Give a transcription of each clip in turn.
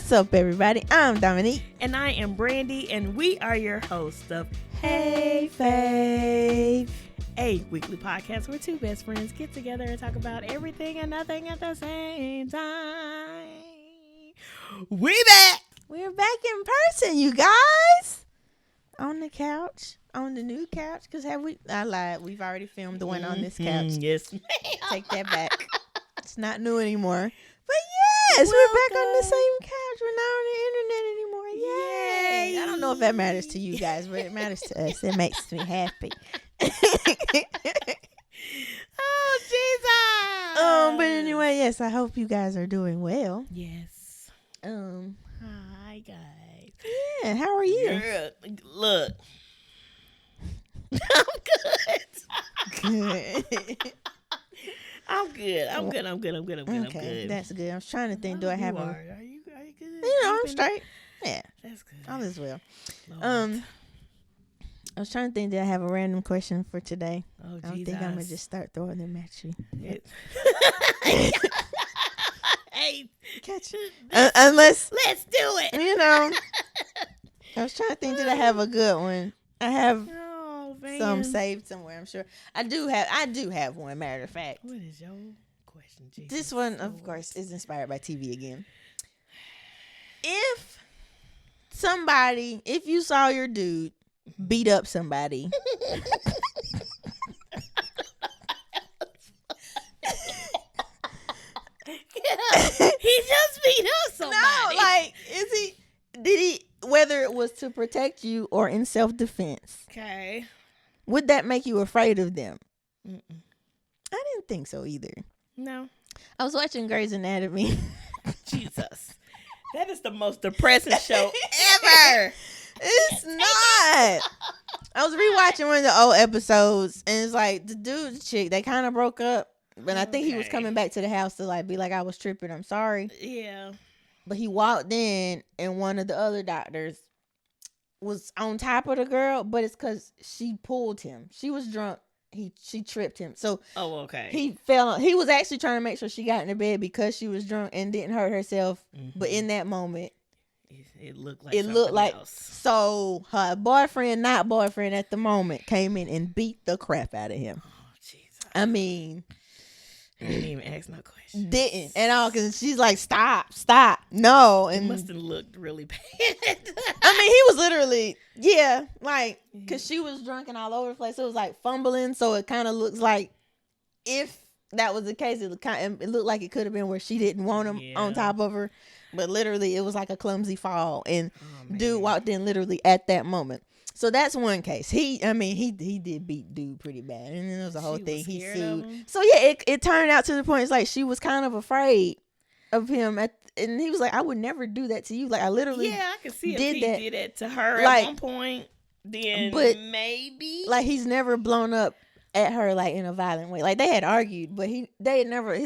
What's up, everybody? I'm Dominique. And I am Brandy, and we are your hosts of Hey, Fave. a weekly podcast where two best friends get together and talk about everything and nothing at the same time. We back! We're back in person, you guys. On the couch. On the new couch. Because I lied. We've already filmed the one on this couch. Yes, ma'am. Take that back. It's not new anymore. But yes, we're back on the same couch. We're not on the internet anymore. Yay. I don't know if that matters to you guys, but it matters to us. It makes me happy. Oh, Jesus! But anyway, yes, I hope you guys are doing well. Yes. Hi, guys. Yeah, how are you? Girl, look. I'm good. Good. I'm good. Okay, that's good. I was trying to think, do I have a... Are you good? You know, I'm straight. Yeah, That's good. all is well. Lord. I was trying to think, did I have a random question for today? Oh, I don't think I'm going to just start throwing them at you. Hey, Catch it. Unless, let's do it. you know, I was trying to think, did I have a good one? I have some saved somewhere, I'm sure. I do have one, matter of fact. What is your question, Jesus? This one, of course, is inspired by TV again. If you saw your dude beat up somebody, he just beat up somebody. no, like, did he, whether it was to protect you or in self-defense, Okay. would that make you afraid of them? Mm-mm. I didn't think so either. No. I was watching Grey's Anatomy. Jesus. That is the most depressing show ever. It's not. I was rewatching one of the old episodes, and it's like the dude, the chick, they kind of broke up. But I think he was coming back to the house to like be like, I was tripping, I'm sorry. Yeah. But he walked in, and one of the other doctors was on top of the girl, but it's because she pulled him. She was drunk. She tripped him. So okay. he fell. He was actually trying to make sure she got in the bed because she was drunk and didn't hurt herself. Mm-hmm. But in that moment, it looked like else. So her boyfriend, not boyfriend at the moment, came in and beat the crap out of him. Oh, Jesus. I mean, didn't even ask no questions. Didn't at all, because she's like, stop, no. And it must have looked really bad. I mean, he was literally, like, because she was drunk and all over the place. It was like fumbling, so it kind of looks like if that was the case, it looked like it could have been where she didn't want him on top of her, but literally it was like a clumsy fall, and dude walked in literally at that moment. So that's one case. He did beat dude pretty bad, and then there was a whole thing. He sued. So yeah, it turned out to the point. It's like she was kind of afraid of him, and he was like, "I would never do that to you." Like I literally, I can see if he did it to her like, at one point. Then maybe like he's never blown up at her like in a violent way. Like they had argued, but he'd never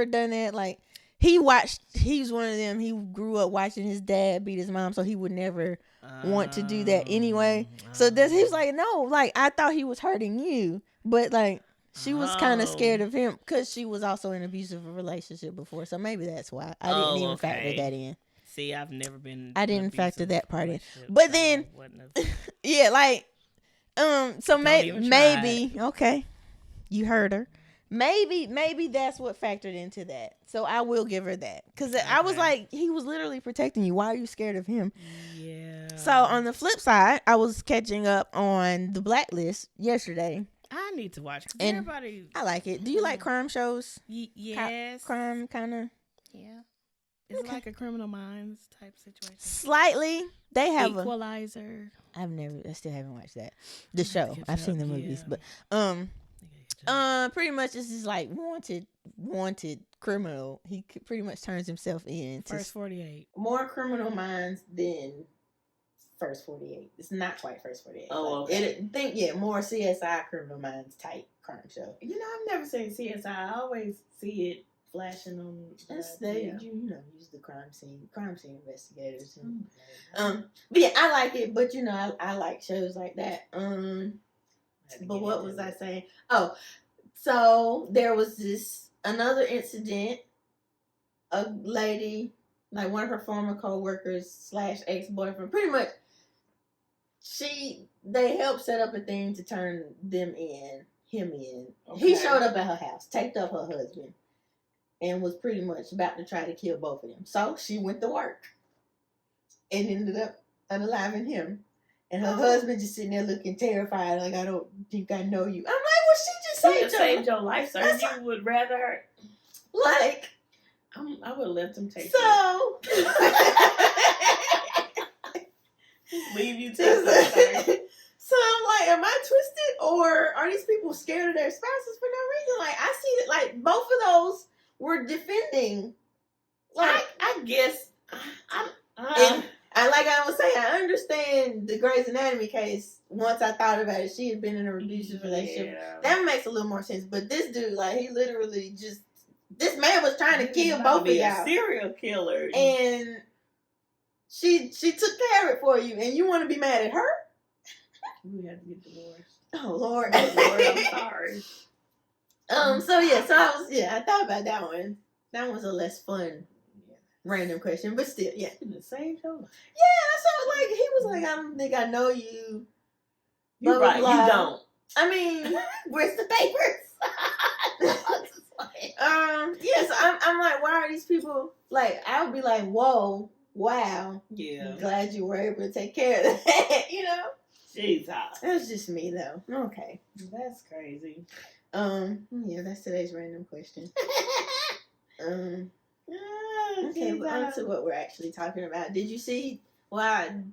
done that. Like he's one of them. He grew up watching his dad beat his mom, so he would never want to do that anyway. So he was like, no, like I thought he was hurting you, but like she was kind of scared of him because she was also in an abusive relationship before. So maybe that's why I didn't even factor that in. See, I've never been. I didn't factor that part in, but then yeah, like so maybe okay, you heard her. Maybe that's what factored into that. So I will give her that. Because I was like, he was literally protecting you. Why are you scared of him? Yeah. So on the flip side, I was catching up on The Blacklist yesterday. I need to watch. And everybody, I like it. Do you like crime shows? Yes. Crime kind of? Yeah. It's like a Criminal Minds type situation. Slightly. They have Equalizer. I still haven't watched that. The show. I've seen the movies, but pretty much it's just like wanted criminal. He pretty much turns himself in. First 48. More Criminal Minds than First 48. It's not quite First 48. Oh, okay. More CSI Criminal Minds type crime show. You know, I've never seen CSI. I always see it flashing on. Use the crime scene investigators. And, but yeah, I like it. But I like shows like that. But what was I saying? Oh, so there was another incident. A lady like one of her former co-workers / ex-boyfriend. Pretty much, they helped set up a thing to turn him in. Okay. He showed up at her house, taped up her husband, and was pretty much about to try to kill both of them. So she went to work and ended up unaliving him. And her husband just sitting there looking terrified, like, I don't think I know you. I'm like, well, she just saved your life, sir. You would rather her. Like, I would have left him take so. Leave you to it. So I'm like, am I twisted, or are these people scared of their spouses for no reason? Like, I see that, like, both of those were defending. Like, I guess. And like I was saying, I understand the Grey's Anatomy case. Once I thought about it, she had been in a abusive relationship. That makes a little more sense. But this dude, like, he literally just, this man was trying to kill both of y'all. A serial killer. And she took care of it for you, and you want to be mad at her? We have to get divorced. Oh Lord. Oh, Lord, I'm sorry. So I thought about that one. That was a less fun random question, but still, yeah. It saved your life. Yeah, so like he was like, I don't think I know you. You're right, you don't. I mean, where's the papers? Yes, I'm like, why are these people like? I would be like, whoa, wow, yeah. I'm glad you were able to take care of that, you know. Jesus, that's just me though. Okay, that's crazy. Yeah, that's today's random question. Okay, but on to what we're actually talking about. Did you see? Well,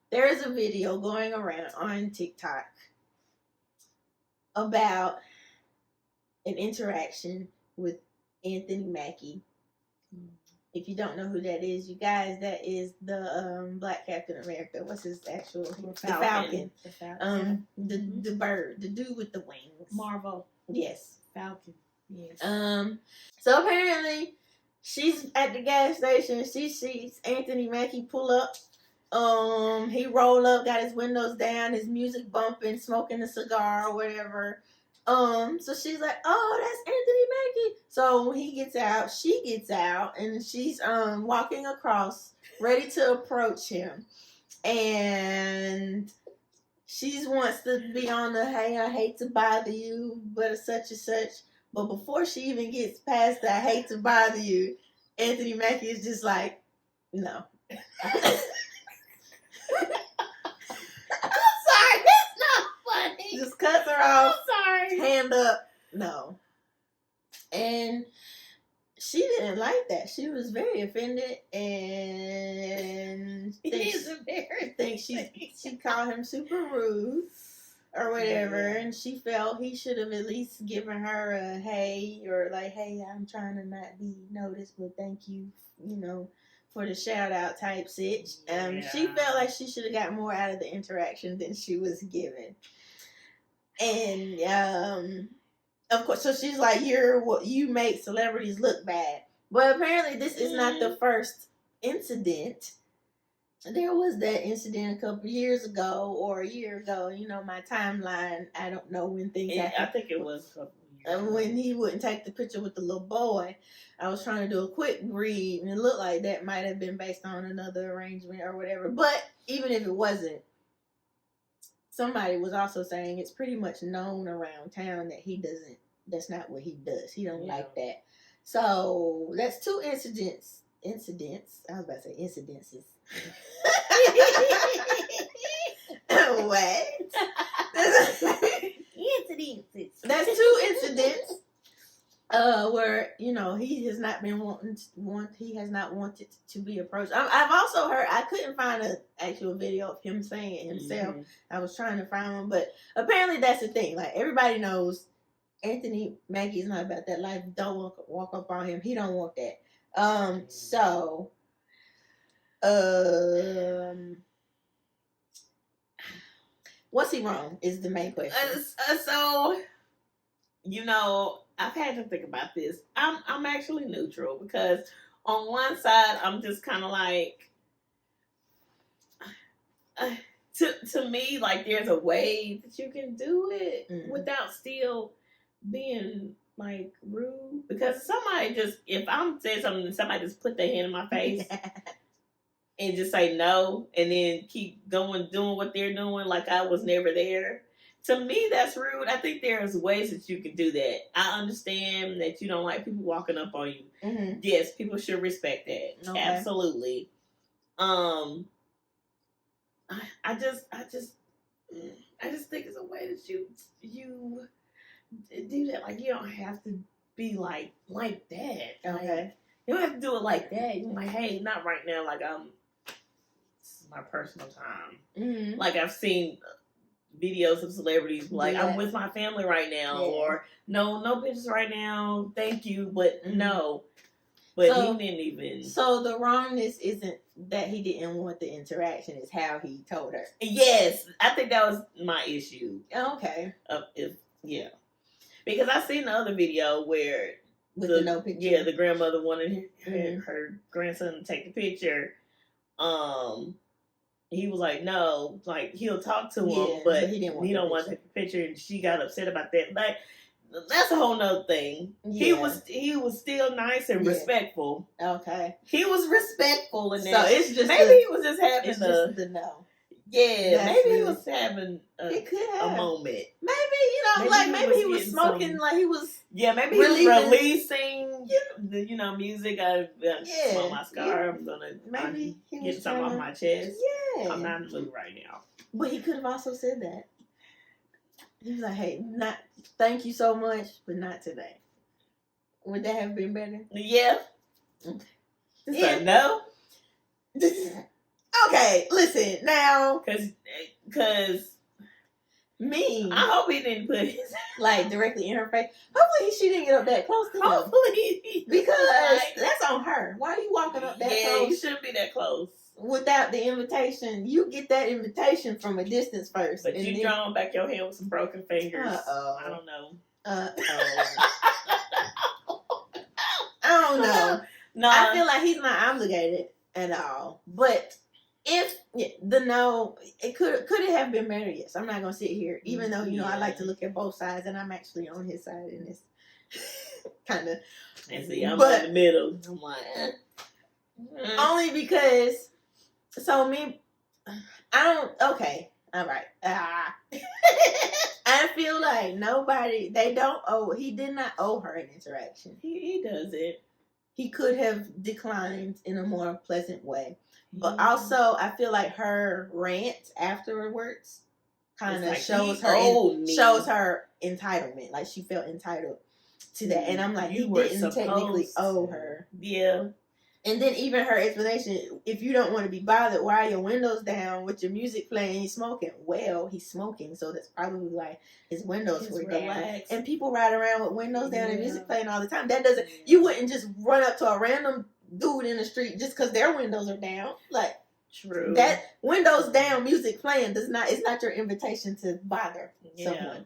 there is a video going around on TikTok about an interaction with Anthony Mackie. If you don't know who that is, you guys, that is the Black Captain America. What's his actual? The Falcon. The Falcon. The bird, the dude with the wings. Marvel. Yes. Falcon. Yes. So apparently, she's at the gas station. She sees Anthony Mackie pull up. He roll up, got his windows down, his music bumping, smoking a cigar or whatever. So she's like, "Oh, that's Anthony Mackie." So when he gets out, she gets out, and she's walking across, ready to approach him, and she wants to be on the, "Hey, I hate to bother you, but such and such." But before she even gets past the "I hate to bother you," Anthony Mackie is just like, "No." I'm sorry, it's not funny. Just cuts her off. I'm sorry. Hand up. No. And she didn't like that. She was very offended and thinks she called him super rude or whatever, and she felt he should have at least given her a hey, or like, "Hey, I'm trying to not be noticed, but thank you, for the shout out type sitch." She felt like she should have got more out of the interaction than she was given. And of course, so she's like, you make celebrities look bad. But apparently this is not the first incident. There was that incident a couple years ago or a year ago. My timeline, I don't know when things happened. I think it was a couple years ago. When he wouldn't take the picture with the little boy. I was trying to do a quick read, and it looked like that might have been based on another arrangement or whatever. But even if it wasn't, somebody was also saying it's pretty much known around town that that's not what he does. He don't like that. So that's two incidents. I was about to say incidences. What? Incidences. That's two incidents. Where he has not been he has not wanted to be approached. I've also heard, I couldn't find an actual video of him saying it himself. Mm-hmm. I was trying to find one, but apparently that's the thing. Like, everybody knows Anthony Mackie is not about that life. Don't walk up on him. He don't want that. What's he wrong is the main question. I've had to think about this. I'm actually neutral, because on one side I'm just kind of like, to me, like, there's a way that you can do it without still being like rude, because somebody just, if I'm saying something and somebody just put their hand in my face and just say no and then keep going doing what they're doing like I was never there. To me, that's rude. I think there's ways that you can do that. I understand that you don't like people walking up on you. Mm-hmm. Yes, people should respect that. Okay. Absolutely. I just think it's a way that you do that. Like, you don't have to be like that. Okay. You don't have to do it like that. You're like, hey, not right now. Like, this is my personal time. Mm-hmm. Like, I've seen videos of celebrities like, Yeah. I'm with my family right now, Yeah. or no pictures right now, thank you, but no. But So- he didn't even. So the wrongness isn't that he didn't want the interaction; it's how he told her. Yes, I think that was my issue. Okay. Because I seen the other video where With the no picture. yeah, the grandmother wanted Mhm. her grandson to take the picture. He was like, no, like he'll talk to him, Yeah, but he didn't want he the don't want to picture. take the picture, and she got upset about that. Like, that's a whole nother thing. He Yeah. was still nice and Yeah. respectful. Okay. He was respectful in So that. it's just maybe he was just having it's just the no. yeah, That's maybe he really- was having It could a have. moment. Maybe Maybe he was he was getting smoking some- like he was. Yeah, maybe he was Relieving- releasing the music. I Yeah, smoke my cigar. I'm gonna Maybe he get was something off trying my chest. Yeah. I'm not in the mood right now. But he could have also said that. He was like, "Hey, thank you so much, but not today." Would that have been better? Yeah. Okay. Just Yeah. a no, Okay, listen now. cause Me, I hope he didn't put his. like directly in her face. Hopefully, she didn't get up that close to him Hopefully, because that's on her. Why are you walking up that yeah, you close shouldn't be that close. without the invitation? You get that invitation from a distance first, But and you then- drawing back your hand with some broken fingers. Uh-oh. I don't know. I don't know. No, I feel like he's not obligated at all. But if the no, it could it have been better? Yes, I'm not gonna sit here, even though I like to look at both sides, and I'm actually on his side in this kind of. and see, I'm But- in the middle. I'm like, Only because, so me, I don't. Okay, all right. I feel like he did not owe her an interaction. he does it. He could have declined in a more pleasant way. But also, I feel like her rant afterwards kind of It's like, shows he her owed me. shows her entitlement. Like she felt entitled to that, and I'm like, You he were didn't technically supposed owe to. her. Yeah. And then even her explanation: if you don't want to be bothered, why are your windows down with your music playing? He's smoking. Well, he's smoking, so that's probably like his windows Just were down. relax. And people ride around with windows down and Yeah. music playing all the time. That doesn't. You wouldn't just run up to a random dude in the street just because their windows are down. Like True. that windows down, music playing it's not your invitation to bother someone.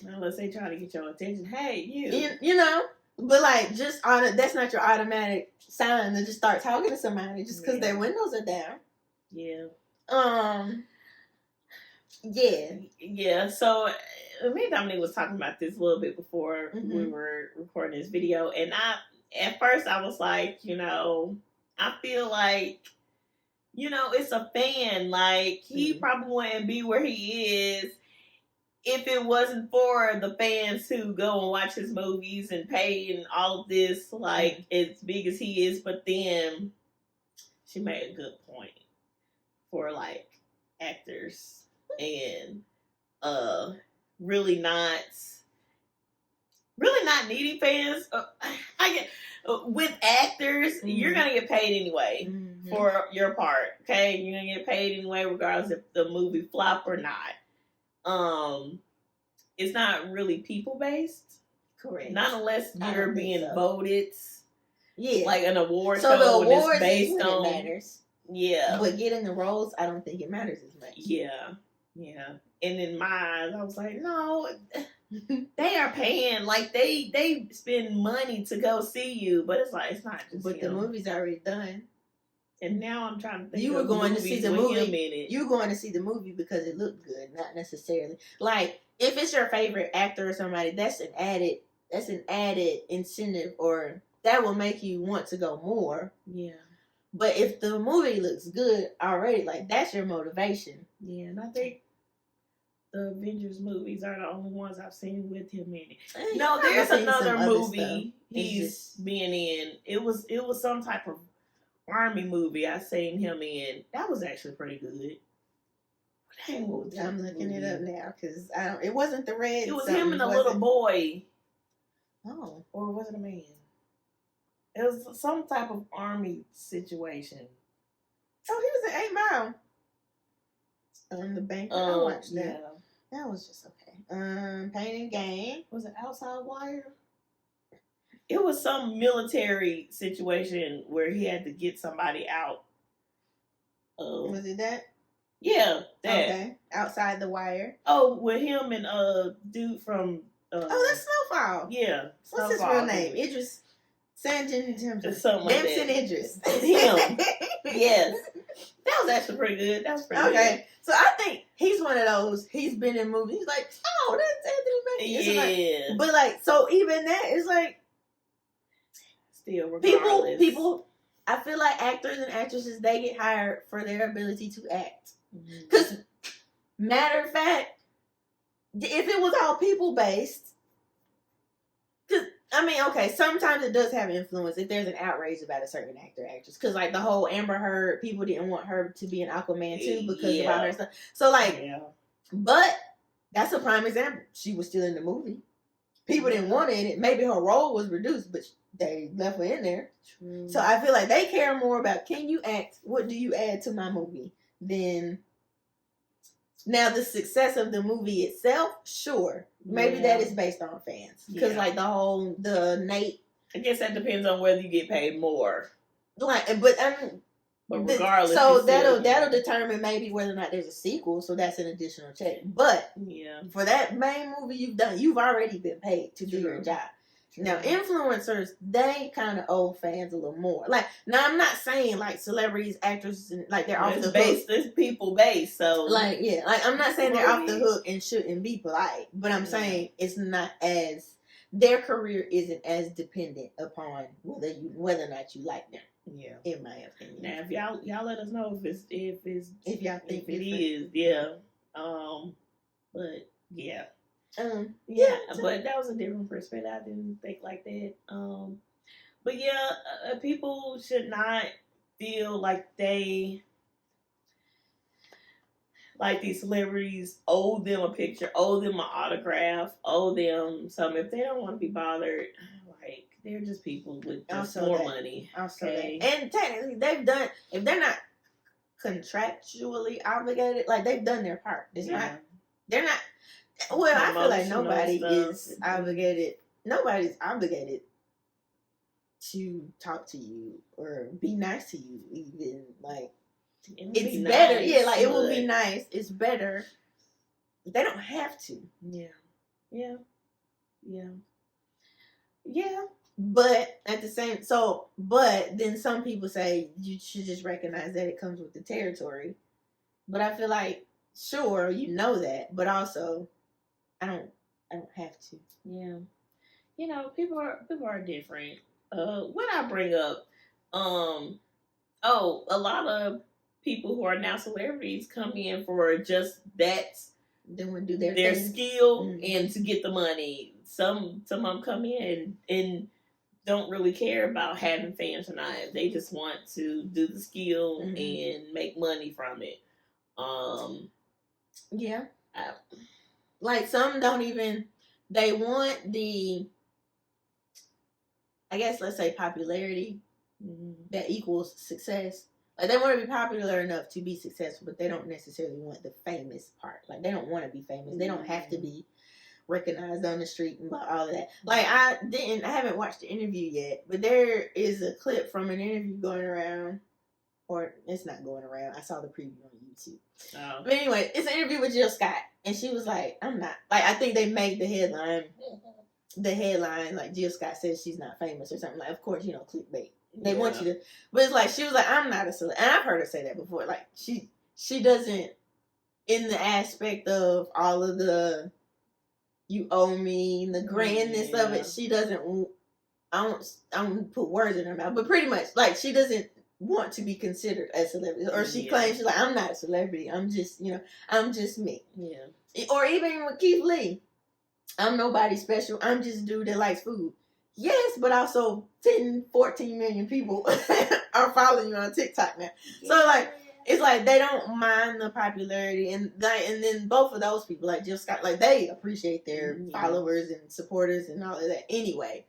Unless they try to get your attention. Hey, you. You know, but like that's not your automatic sign to just start talking to somebody just because their windows are down. Yeah. Yeah. Yeah. So me and Dominique was talking about this a little bit before Mhm. we were recording this video, and at first I was like, I feel like, it's a fan. Like, he probably wouldn't be where he is if it wasn't for the fans who go and watch his movies and pay and all of this, like, as big as he is. But then she made a good point for, like, actors and really not needing fans. I get with actors, you're gonna get paid anyway for your part. Okay, you're gonna get paid anyway, regardless if the movie flop or not. It's not really people based, Correct. not unless I you're don't think being so. voted. Yeah. Like an award So show, the and it's awards based is when on it matters. Yeah. But getting the roles, I don't think it matters as much. Yeah. And in my eyes, I was like, no, they are paying. Like, they spend money to go see you, but it's like, it's not just But the him. movie's already done. And now I'm trying to think You were of going to see movies the with movie. him in it. You going to see the movie because it looked good, not necessarily. Like, if it's your favorite actor or somebody, that's an added incentive, or that will make you want to go more. Yeah. But if the movie looks good already, like that's your motivation. Yeah, and I think the Avengers movies are the only ones I've seen with him in it. No, there's another movie he's been in. It was some type of army movie I seen him in. That was actually pretty good. I'm looking it up now because it wasn't the red. It was him and a little boy. Oh, or was it a man? It was some type of army situation. Oh, he was in 8 Mile. The bank. I watched that. Yeah. That was just okay. Pain and Gain. Was it Outside Wire? It was some military situation where he had to get somebody out. Was it that? Yeah, that. Okay. Outside the Wire. Oh, with him and dude from. That's Snowfall. Yeah. What's his real name? Idris. Sanjay something like Damson that. Idris. Him. Yes. That was actually pretty good. That was pretty good. Okay. So I think he's one of those. He's been in movies. He's like, oh, that's Anthony Mackie. Yeah. Like, but like, so even that is like, still regardless. people. I feel like actors and actresses, they get hired for their ability to act. Because, matter of fact, if it was all people based, because I mean, okay, sometimes it does have influence if there's an outrage about a certain actor or actress. Because, like, the whole Amber Heard, people didn't want her to be an Aquaman too because of all her stuff. So, like, but that's a prime example. She was still in the movie. People didn't want her in it. Maybe her role was reduced, but they left her in there. True. So I feel like they care more about, can you act? What do you add to my movie? Than now the success of the movie itself. Sure, maybe that is based on fans because like the Nate. I guess that depends on whether you get paid more. Like, but regardless, so that'll determine maybe whether or not there's a sequel. So that's an additional check. But for that main movie you've already been paid to do your job. Now, influencers, they kind of owe fans a little more. Like, now I'm not saying like celebrities, actors, and like they're off the hook. It's people based, so like I'm not saying they're off the hook and shouldn't be polite, but I'm saying it's not as their career isn't as dependent upon whether or not you like them. Yeah, in my opinion. Now, if y'all let us know if y'all think it is, yeah. But yeah. But that was a different perspective. I didn't think like that. But yeah, people should not feel like these celebrities owe them a picture, owe them an autograph, owe them something. If they don't want to be bothered, like they're just people with just more money. Okay, and technically they've done. If they're not contractually obligated, like they've done their part. They're not. Well, I feel like nobody is obligated. Nobody's obligated to talk to you or be nice to you. Even like it's better. Nice, like it would be nice. It's better. They don't have to. Yeah. But at the same, but then some people say you should just recognize that it comes with the territory. But I feel like sure you know that, but also. I don't have to. Yeah. People are different. What I bring up, a lot of people who are now celebrities come in for just that. Then would do their skill and to get the money. Some of them come in and don't really care about having fans or not. They just want to do the skill and make money from it. Like some don't even, they want I guess let's say popularity that equals success. Like they want to be popular enough to be successful, but they don't necessarily want the famous part. Like they don't want to be famous. They don't have to be recognized on the street and all of that. Like I haven't watched the interview yet, but there is a clip from an interview going around, or it's not going around. I saw the preview on YouTube. Oh. But anyway, it's an interview with Jill Scott, and she was like, "I'm not." Like I think they made the headline like Jill Scott says she's not famous or something. Like, of course, clickbait. They want you to, but it's like she was like, "I'm not a celebrity," and I've heard her say that before. Like she doesn't, in the aspect of all of the you owe me, the grandness of it. She doesn't. I don't put words in her mouth, but pretty much like she doesn't want to be considered a celebrity, or she claims she's like, I'm not a celebrity. I'm just, I'm just me. Yeah. Or even with Keith Lee, I'm nobody special. I'm just a dude that likes food. Yes, but also 10, 14 million people are following you on TikTok now. So like, it's like they don't mind the popularity, and then both of those people, like Jill Scott, like they appreciate their followers and supporters and all of that anyway.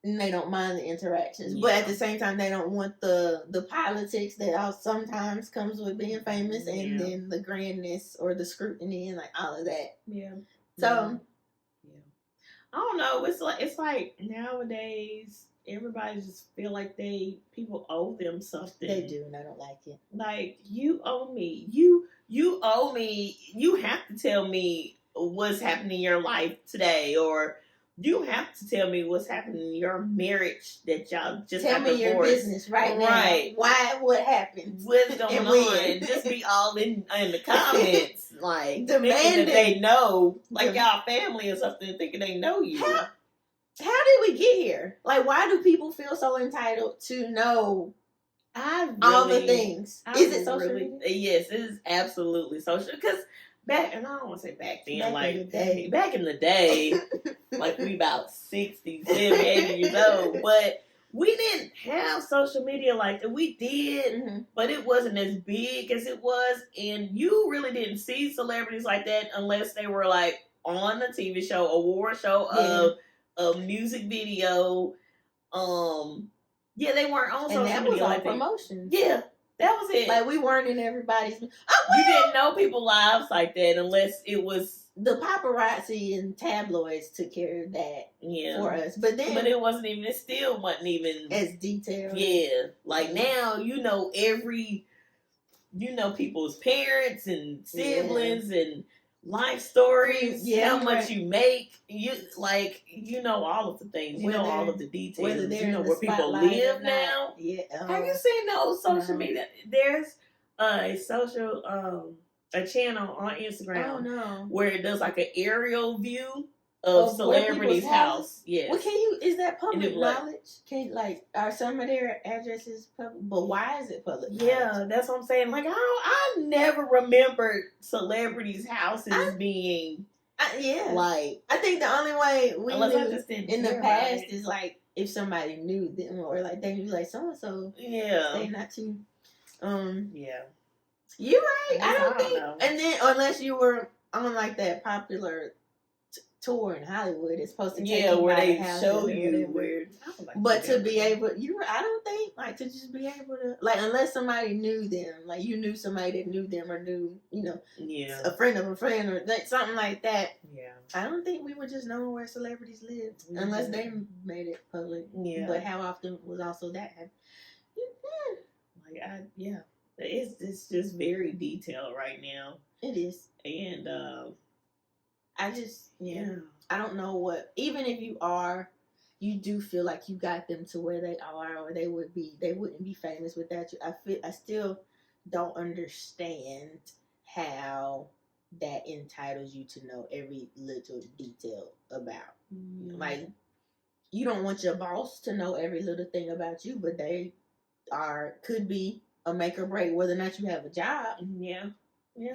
And they don't mind the interactions, but at the same time, they don't want the politics that sometimes comes with being famous, and then the grandness or the scrutiny and like all of that. Yeah. So, I don't know. It's like nowadays everybody just feel like people owe them something. They do, and I don't like it. Like, you owe me. You owe me. You have to tell me what's happening in your life today, or you have to tell me what's happening in your marriage that y'all just tell me your business right now. Why? What happened? What's going on? Just be all in the comments, like demanding that they know, like y'all family or something, thinking they know you. How did we get here? Like, why do people feel so entitled to know all the things? Is it social media? Yes, it is absolutely social. Because and I don't want to say back then, back in the day, like we about 60, 70, 80 years old, but we didn't have social media like that. We did, but it wasn't as big as it was, and you really didn't see celebrities like that unless they were like on a TV show, award show, a music video. They weren't on social media. And that was like promotion. Yeah. That was it. Like, we weren't in everybody's... You didn't know people's lives like that unless it was... The paparazzi and tabloids took care of that for us. But it wasn't even... It still wasn't even... As detailed. Yeah. Like, now, people's parents and siblings and life stories, how much you make, all of the things, all of the details, where people live now. Have you seen those social media? There's a channel on Instagram where it does like an aerial view of celebrities' house. Yes. Well, is that public knowledge? Are some of their addresses public? But why is it public knowledge? Yeah, that's what I'm saying. Like, I never remembered celebrities' houses being... Like, I think the only way we knew in the past is like if somebody knew them, or like they knew like so and so. Yeah. They not too. Yeah. You're right. I don't think. And then unless you were on like that popular tour in Hollywood, it's supposed to take you where by they the show you where. But to be able, I don't think like to just be able to like, unless somebody knew them, like you knew somebody that knew them or knew a friend of a friend or like something like that. Yeah, I don't think we would just know where celebrities live unless they made it public. Yeah, but how often was also that? It's just very detailed right now. It is, and I just I don't know what, even if you do feel like you got them to where they are, or they wouldn't be famous without you. I still don't understand how that entitles you to know every little detail about. Like, you don't want your boss to know every little thing about you, but they could be a make or break whether or not you have a job. Yeah.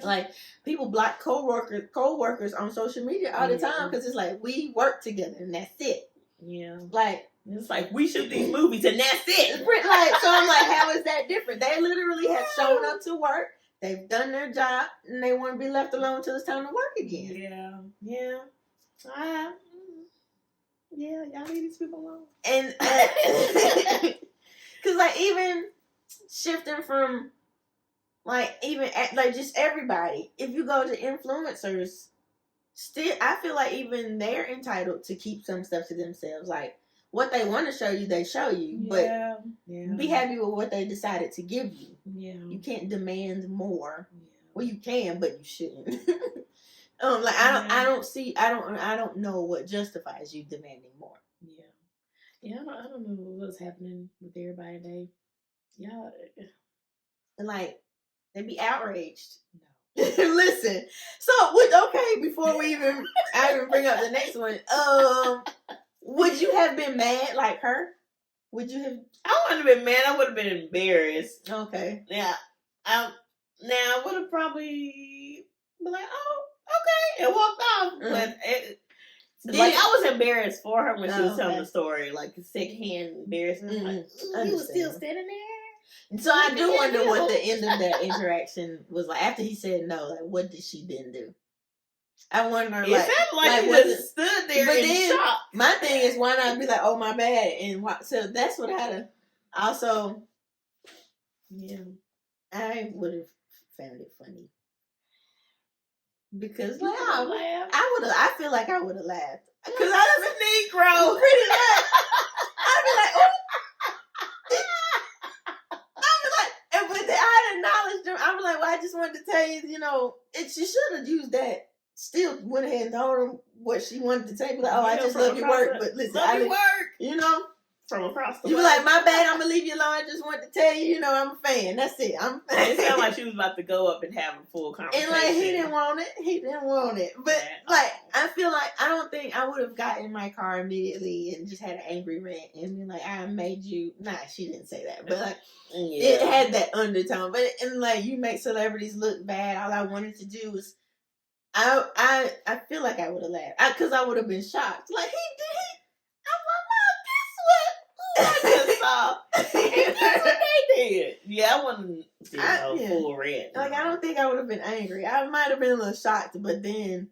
Like, people block co-workers on social media all the time because it's like, we work together and that's it. Yeah. Like, it's like, we shoot these movies and that's it. Like, so I'm like, how is that different? They literally have shown up to work. They've done their job and they want to be left alone until it's time to work again. Yeah. Yeah. Y'all leave these people alone. And because like, even shifting from like, even like just everybody, if you go to influencers, still I feel like even they're entitled to keep some stuff to themselves. Like, what they want to show you, they show you, but be happy with what they decided to give you. Yeah, you can't demand more. Well, you can, but you shouldn't. Like, I don't know what justifies you demanding more. Yeah, I don't know what's happening with everybody today. Yeah, and like, they be outraged. Listen. So, okay, before I even bring up the next one, would you have been mad like her? Would you have? I wouldn't have been mad. I would have been embarrassed. Okay. Yeah. I would have probably been like, oh, okay, and walked off. But I was embarrassed for her when she was telling the story, like secondhand embarrassment. Like, he was still standing there. So I do wonder what the end of that interaction was like. After he said no, like what did she then do? I wonder. It sounded like he just stood there in shock. My thing is, why not be like, "Oh, my bad," and so that's what I'd also. Yeah, I would have found it funny because I feel like I would have laughed because I was a Negro, pretty much. I'd be like, "Oh." But I acknowledged them. I was like, well, I just wanted to tell you, she should have used that. Still went ahead and told her what she wanted to say. Like, oh, I just love your work. But listen, love your work. From across the way. You were like, my bad, I'm going to leave you alone. I just wanted to tell you, I'm a fan. That's it. It sounded like she was about to go up and have a full conversation. And he didn't want it. But I feel like, I don't think I would have gotten in my car immediately and just had an angry rant and been like, I made you. Nah, she didn't say that. But like, it had that undertone. But you make celebrities look bad. All I wanted to do was, I feel like I would have laughed. Because I would have been shocked. Like, he did. They did. Yeah, I wasn't full red. Like, I don't think I would have been angry. I might have been a little shocked, but then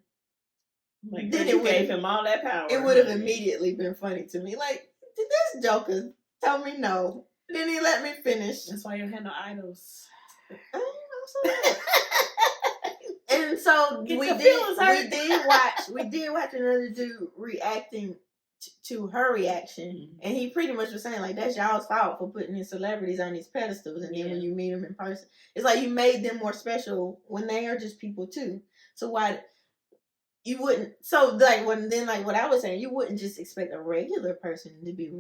it gave him all that power. It would have immediately been funny to me. Like, did this Joker tell me no? Then he let me finish. That's why you had no idols. And so we did watch another dude reacting to her reaction, and he pretty much was saying like, that's y'all's fault for putting these celebrities on these pedestals, and then when you meet them in person, it's like you made them more special when they are just people too. So why you wouldn't? So like what I was saying, you wouldn't just expect a regular person to be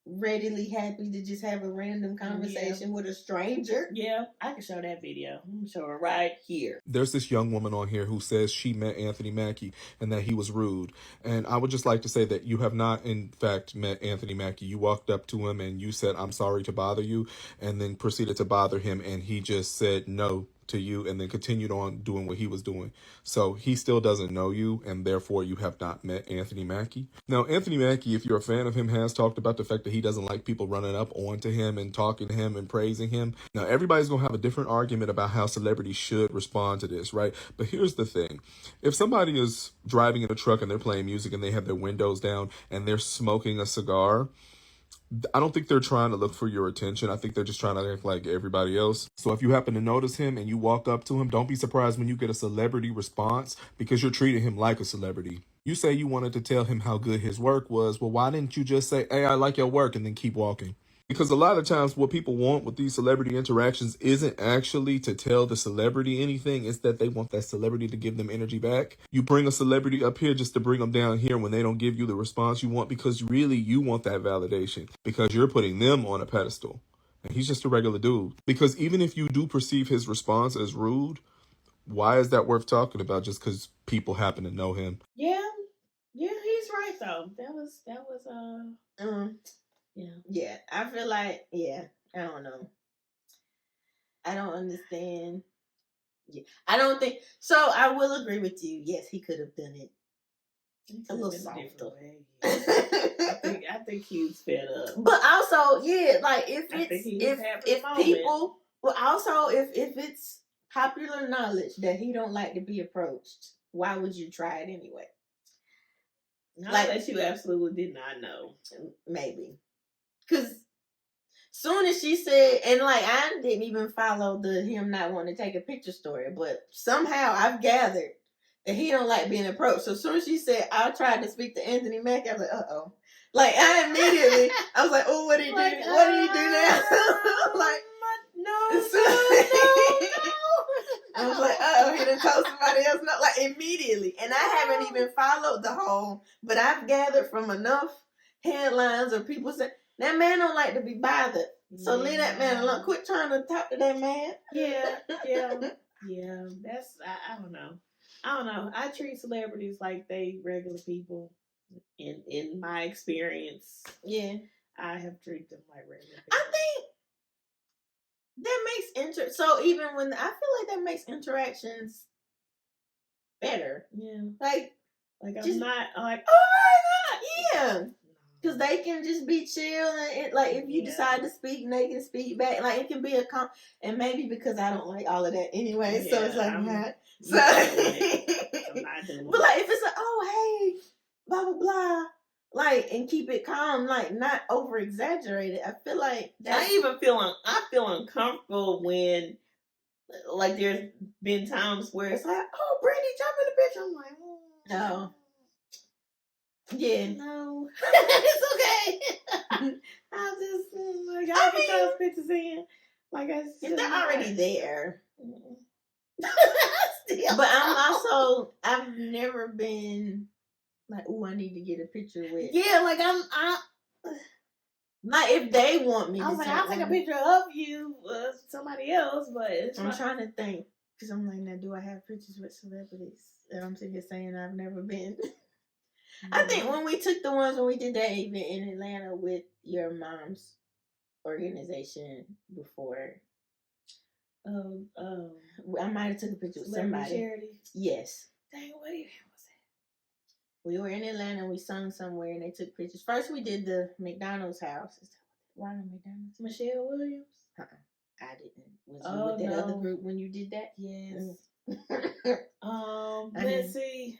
readily happy to just have a random conversation with a stranger. Yeah, I can show that video. I'm gonna show her right here. There's this young woman on here who says she met Anthony Mackie and that he was rude. And I would just like to say that you have not, in fact, met Anthony Mackie. You walked up to him and you said, I'm sorry to bother you, and then proceeded to bother him. And he just said no to you and then continued on doing what he was doing. So he still doesn't know you, and therefore you have not met Anthony Mackie. Now, Anthony Mackie, if you're a fan of him, has talked about the fact that he doesn't like people running up onto him and talking to him and praising him. Now, everybody's going to have a different argument about how celebrities should respond to this, right? But here's the thing. If somebody is driving in a truck and they're playing music and they have their windows down and they're smoking a cigar, I don't think they're trying to look for your attention. I think they're just trying to act like everybody else. So if you happen to notice him and you walk up to him, don't be surprised when you get a celebrity response, because you're treating him like a celebrity. You say you wanted to tell him how good his work was. Well, why didn't you just say, hey, I like your work, and then keep walking? Because a lot of times what people want with these celebrity interactions isn't actually to tell the celebrity anything. It's that they want that celebrity to give them energy back. You bring a celebrity up here just to bring them down here when they don't give you the response you want, because really you want that validation because you're putting them on a pedestal. And he's just a regular dude. Because even if you do perceive his response as rude, why is that worth talking about just because people happen to know him? Yeah, he's right though. That was Yeah, I feel like, I don't know. I don't understand. Yeah, I don't think, so I will agree with you. Yes, he could have done it a little softer. I think he was fed up. But also, like if people, well, also if it's popular knowledge that he don't like to be approached, why would you try it anyway? Not that you absolutely did not know. Maybe. Because soon as she said, and like I didn't even follow the him not wanting to take a picture story, but somehow I've gathered that he don't like being approached. So soon as she said, I tried to speak to Anthony Mackie, I was like, uh-oh. Like I immediately, I was like, oh, what did he do? What did he do now? Like, no. I was like, uh-oh, he done told somebody else. Not like immediately. And I haven't even followed the whole, but I've gathered from enough headlines or people saying, that man don't like to be bothered. So leave that man alone. Quit trying to talk to that man. Yeah. Yeah, that's I don't know. I don't know. I treat celebrities like they regular people. In my experience, Yeah. I have treated them like regular people. I think that makes so even when I feel like that makes interactions better. Yeah. Like I'm just- not like, oh my god, yeah. Because they can just be chill and like if you decide to speak, they can speak back. Like it can be and maybe because I don't like all of that anyway, so it's like not. So, I'm not doing but like if it's like, oh hey, blah blah blah, like and keep it calm, like not over exaggerated. I feel like I even feel uncomfortable when like there's been times where it's like, oh Brittany, jump in the picture. I'm like, no. Yeah. No. It's okay. I'll just like I'll get those pictures in. Like if they're already there. Still. But I've never been like, oh, I need to get a picture with. Yeah, like like if they want me I was to like, I'll take a picture of you with somebody else, but I'm trying to think. Because I'm like, now do I have pictures with celebrities? And I'm sitting here saying I've never been. I think when we took the ones when we did that event in Atlanta with your mom's organization before. I might have took a picture with somebody. Charity. Yes. Dang, what event was that? We were in Atlanta. We sung somewhere, and they took pictures. First, we did the McDonald's house. Ronald McDonald's. Michelle Williams. I didn't. Was you with that other group when you did that? Yes. I Let's see.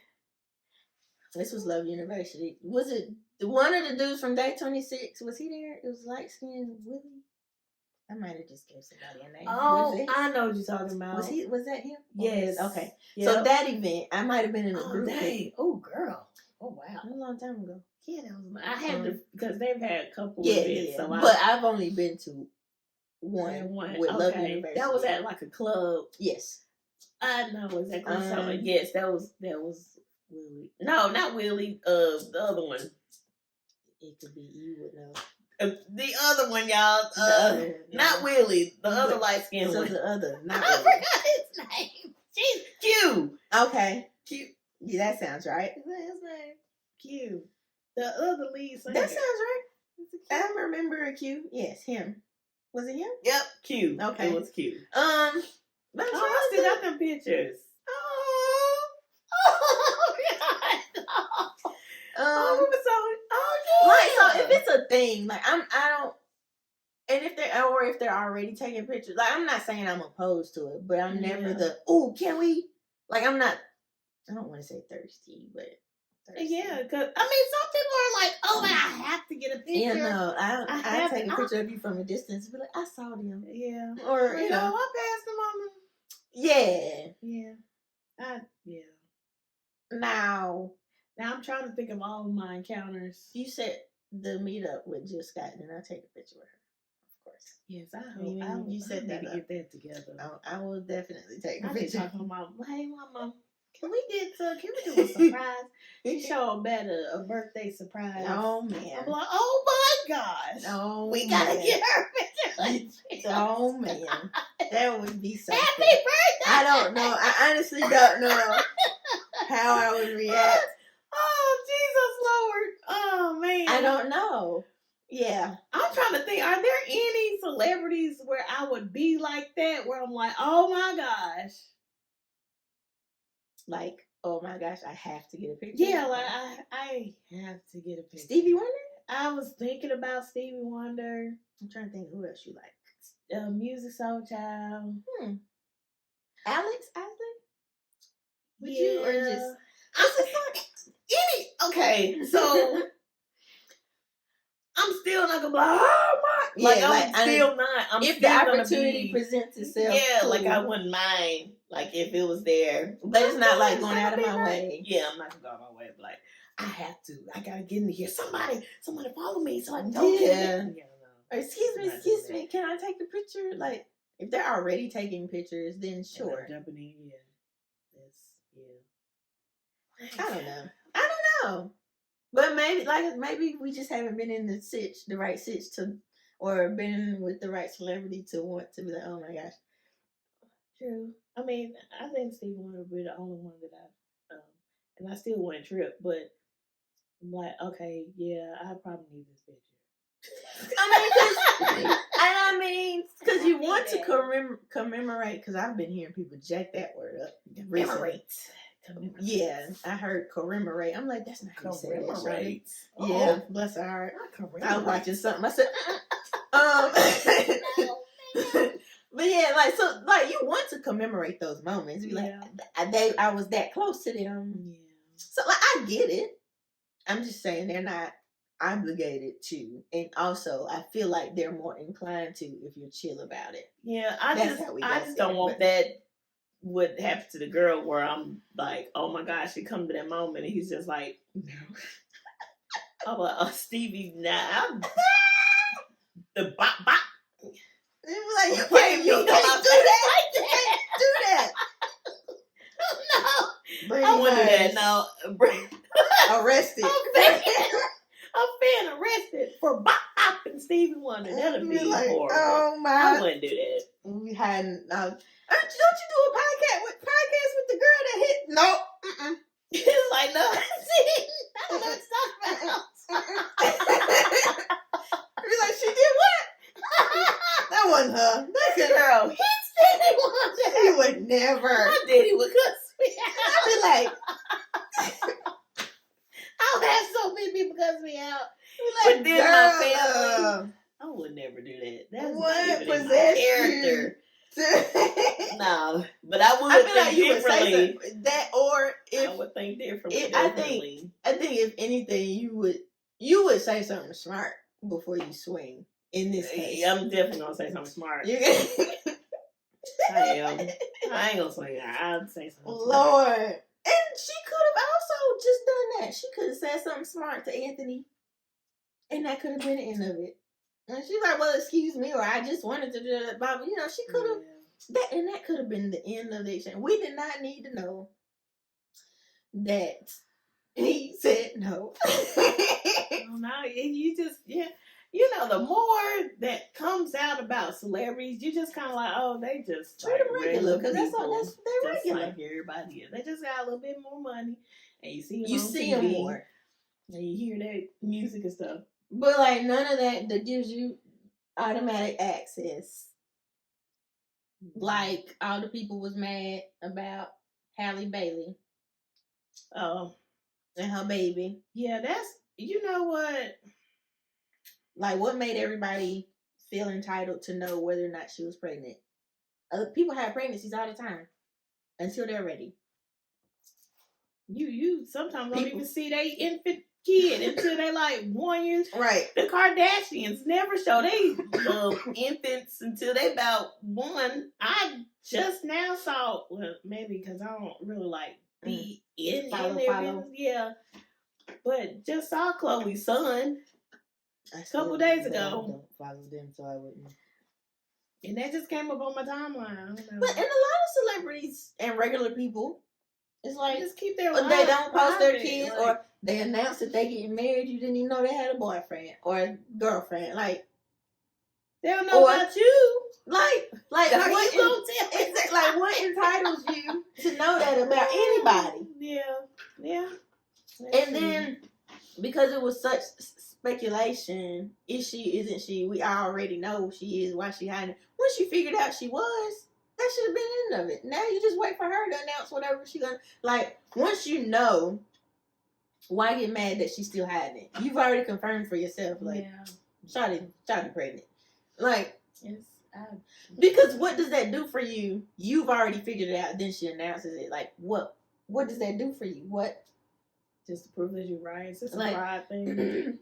This was Love University. Was it one of the dudes from Day 26? Was he there? It was light skinned Willie. I might have just gave somebody a name. Oh, I know what you're talking about. Was that him? Yes. Okay. Yep. So that event, I might have been in a group. Dang. Oh, girl. Oh, wow. A long time ago. Yeah, that was. I had to because they've had a couple. Yeah, events, yeah. So but I've only been to one with Love University. That was at like a club. Yes. I know exactly what you're talking about. Yes, that was Willie. No, not Willie. The other one. It could be you would know. The other one, y'all. The other one, not Willie. The other light skinned one. The other, not I Willie. forgot his name. Jeez, Q. Okay. Q. Yeah, that sounds right. Is that his name? Q. The other lead singer. That sounds right. I remember a Q. Yes, him. Was it him? Yep, Q. Okay. It was Q. But I still got them pictures. Oh God. Oh, like, so if it's a thing, like I don't, and if they're already taking pictures, like I'm not saying I'm opposed to it, but I'm never can we? Like I don't want to say thirsty, but thirsty. Yeah, because I mean, some people are like, oh, I have to get a picture. Yeah, no, I take a picture of you from a distance, but like I saw them. Yeah, or you know, I passed them on them. Yeah. Yeah. Now I'm trying to think of all of my encounters. You said the meetup with Jill Scott, then I'll take a picture with her. Of course. Yes, I hope you said that. Get that together. I will definitely take a I be picture. talking about, hey, mama, can we do a surprise? She showed better a birthday surprise. Oh man. I'm like, oh my gosh. Oh, we gotta get her a picture. Oh man, that would be something. Happy birthday! I don't know. I honestly don't know how I would react. Oh Jesus Lord! Oh man, I don't know. Yeah, I'm trying to think. Are there any celebrities where I would be like that? Where I'm like, oh my gosh. Like, oh my gosh, I have to get a picture. Yeah, like I have to get a picture. Stevie Wonder? I was thinking about Stevie Wonder. I'm trying to think who else you like. Music Soul Child. Alex Isley? Would you or just? I'm just like any. Okay, so I'm still not gonna be like, oh my. Like I'm still not. I'm if still the opportunity presents itself. Yeah, cool. like I wouldn't mind. Like if it was there, but it's not like going out of my way. Yeah, I'm not gonna go out of my way. But like I have to. I gotta get in here. Somebody follow me so I don't get it. Or excuse me, can I take a picture? Like if they're already taking pictures, then sure. Jumping in, I don't know. But maybe we just haven't been in the right sitch to, or been with the right celebrity to want to be like, oh my gosh. True. I mean, I think Stevie Wonder would be the only one that and I still wouldn't trip, but I'm like, okay, yeah, I probably need this picture. I mean, because you want to commemorate. Because I've been hearing people jack that word up. Commemorate. Yeah, I heard commemorate. I'm like, that's not how you say that. Right? Yeah, bless her heart. I was watching something. I said, but yeah, like so, like you want to commemorate those moments. Be like, I was that close to them. Yeah. So like, I get it. I'm just saying they're not obligated to, and also I feel like they're more inclined to if you're chill about it. Yeah, I just don't want that. What happened to the girl where I'm like, oh my gosh, she come to that moment and he's just like, no. I'm like, oh Stevie, now the bop. Like, you can't do that. You can't do that. No, I wouldn't do that. No, arrested. I'm being arrested for bopping Stevie Wonder. That'd be like, horrible. Oh my! I wouldn't do that. We hadn't. Don't you do a podcast with the girl that hit? No. It's like no. See, I don't know what to talk about. You're like, she did what? That wasn't her. That girl hit Stevie Wonder. She would never. My daddy would cuss me out. I'd be like, I'll have so many people cuss me out. Like, but then my family, I would never do that. That's what possessed character. No, but I would think like you differently. Would say that, or if I would think differently. I think if anything, you would say something smart before you swing. In this case, I'm definitely gonna say something smart. I am. I ain't gonna say that. I'll say something Lord. Smart. And she could have also just done that. She could have said something smart to Anthony, and that could have been the end of it. And she's like, "Well, excuse me," or "I just wanted to do that." But you know, she could have that could have been the end of the exchange. We did not need to know that he said no. Oh, no, you just You know, the more that comes out about celebrities, you just kind of like, oh, they just treat them regular because they're regular. Like everybody is. They just got a little bit more money, and you see them. You on see TV, them more, and you hear their music and stuff. But like none of that gives you automatic access. Like all the people was mad about Halle Bailey. Oh, and her baby. Yeah, that's you know what. Like, what made everybody feel entitled to know whether or not she was pregnant? People have pregnancies all the time until they're ready. You sometimes don't even see they infant kid until they like 1 year. Right. The Kardashians never show they infants until they about 1. I just now saw, well, maybe because I don't really like be in their business. Yeah. But just saw Chloe's son. A couple days ago. I don't follow them, so I wouldn't. And that just came up on my timeline. I don't know. But and a lot of celebrities and regular people, it's like they just keep their they don't post their kids, like, or they announce that they getting married. You didn't even know they had a boyfriend or a girlfriend. Like they don't know about you. Like what entitles you to know that about anybody? Yeah. And then because it was such speculation, is she, isn't she? We already know she is. Why she hiding? Once you figured out she was, that should have been the end of it. Now you just wait for her to announce whatever she gonna like. Once you know, why get mad that she's still hiding it? You've already confirmed for yourself. Like, Shawty pregnant. Like, because what does that do for you? You've already figured it out. Then she announces it. Like, what does that do for you? What? Just to prove that you're right. It's just a pride thing.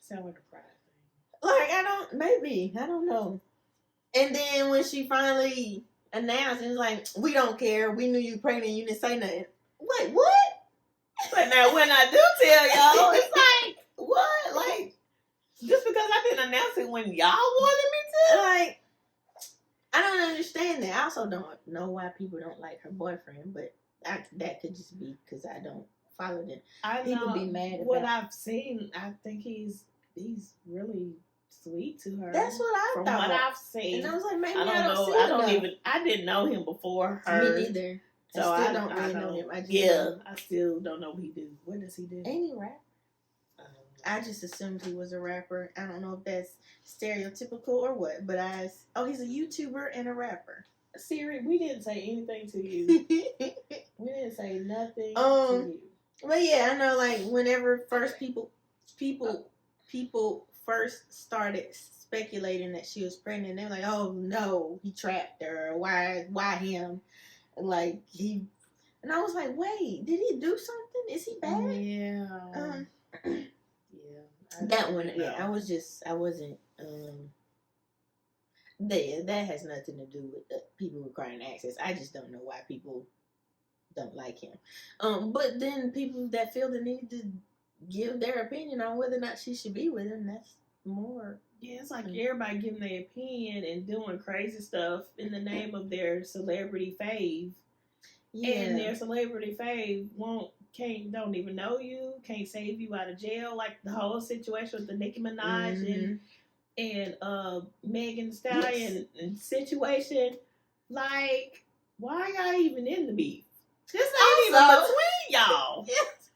Sound like a pride thing. Like, I don't know. And then when she finally announced, it's like, we don't care. We knew you were pregnant. You didn't say nothing. Wait, what? But now when I do tell y'all, it's like, what? Like, just because I didn't announce it when y'all wanted me to? Like, I don't understand that. I also don't know why people don't like her boyfriend, but that could just be because I don't follow them. I people know be mad about what I've seen. I think he's really sweet to her. That's what I From thought. what I've seen. And I was like, maybe I don't I know. see I don't enough. even. I didn't know him before her. Me neither. So I still don't really know him. I just know. I still don't know what he do. What does he do? Ain't he rap? I just assumed he was a rapper. I don't know if that's stereotypical or what, but he's a YouTuber and a rapper. Siri, we didn't say anything to you. We didn't say nothing to you. But yeah, I know. Like whenever first people first started speculating that she was pregnant, they were like, "Oh no, he trapped her. Why him?" Like and I was like, "Wait, did he do something? Is he bad?" Yeah. That one, yeah, I wasn't. That has nothing to do with the people requiring access. I just don't know why people don't like him. But then people that feel the need to give their opinion on whether or not she should be with him, that's more. Yeah, it's like everybody giving their opinion and doing crazy stuff in the name of their celebrity fave. Yeah. And their celebrity fave don't even know you, can't save you out of jail. Like the whole situation with the Nicki Minaj and Megan Thee Stallion situation. Like, why y'all even in the beef? This ain't even between y'all.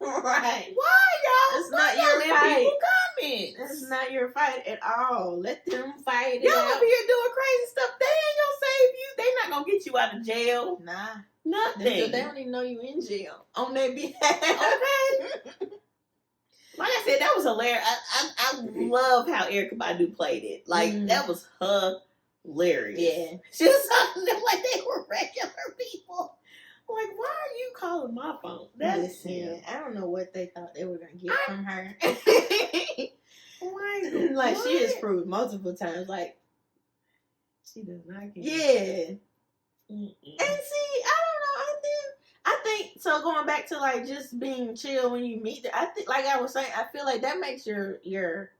Right. Why y'all? It's not your fight. People comments. It's not your fight at all. Let them fight it Y'all out. over here doing crazy stuff. They ain't gonna save you. They not gonna get you out of jail. Nah. Nothing. They don't even know you in jail on their behalf. Okay. Like I said, that was hilarious. I love how Erykah Badu played it. Like, that was hilarious. Yeah. She was talking to them like they were regular people. Like, why are you calling my phone? Listen, I don't know what they thought they were going to get from her. Like, she has proved multiple times, like, she does not get yeah. And see, I think so. Going back to like just being chill when you meet them, I think, like I was saying, I feel like that makes your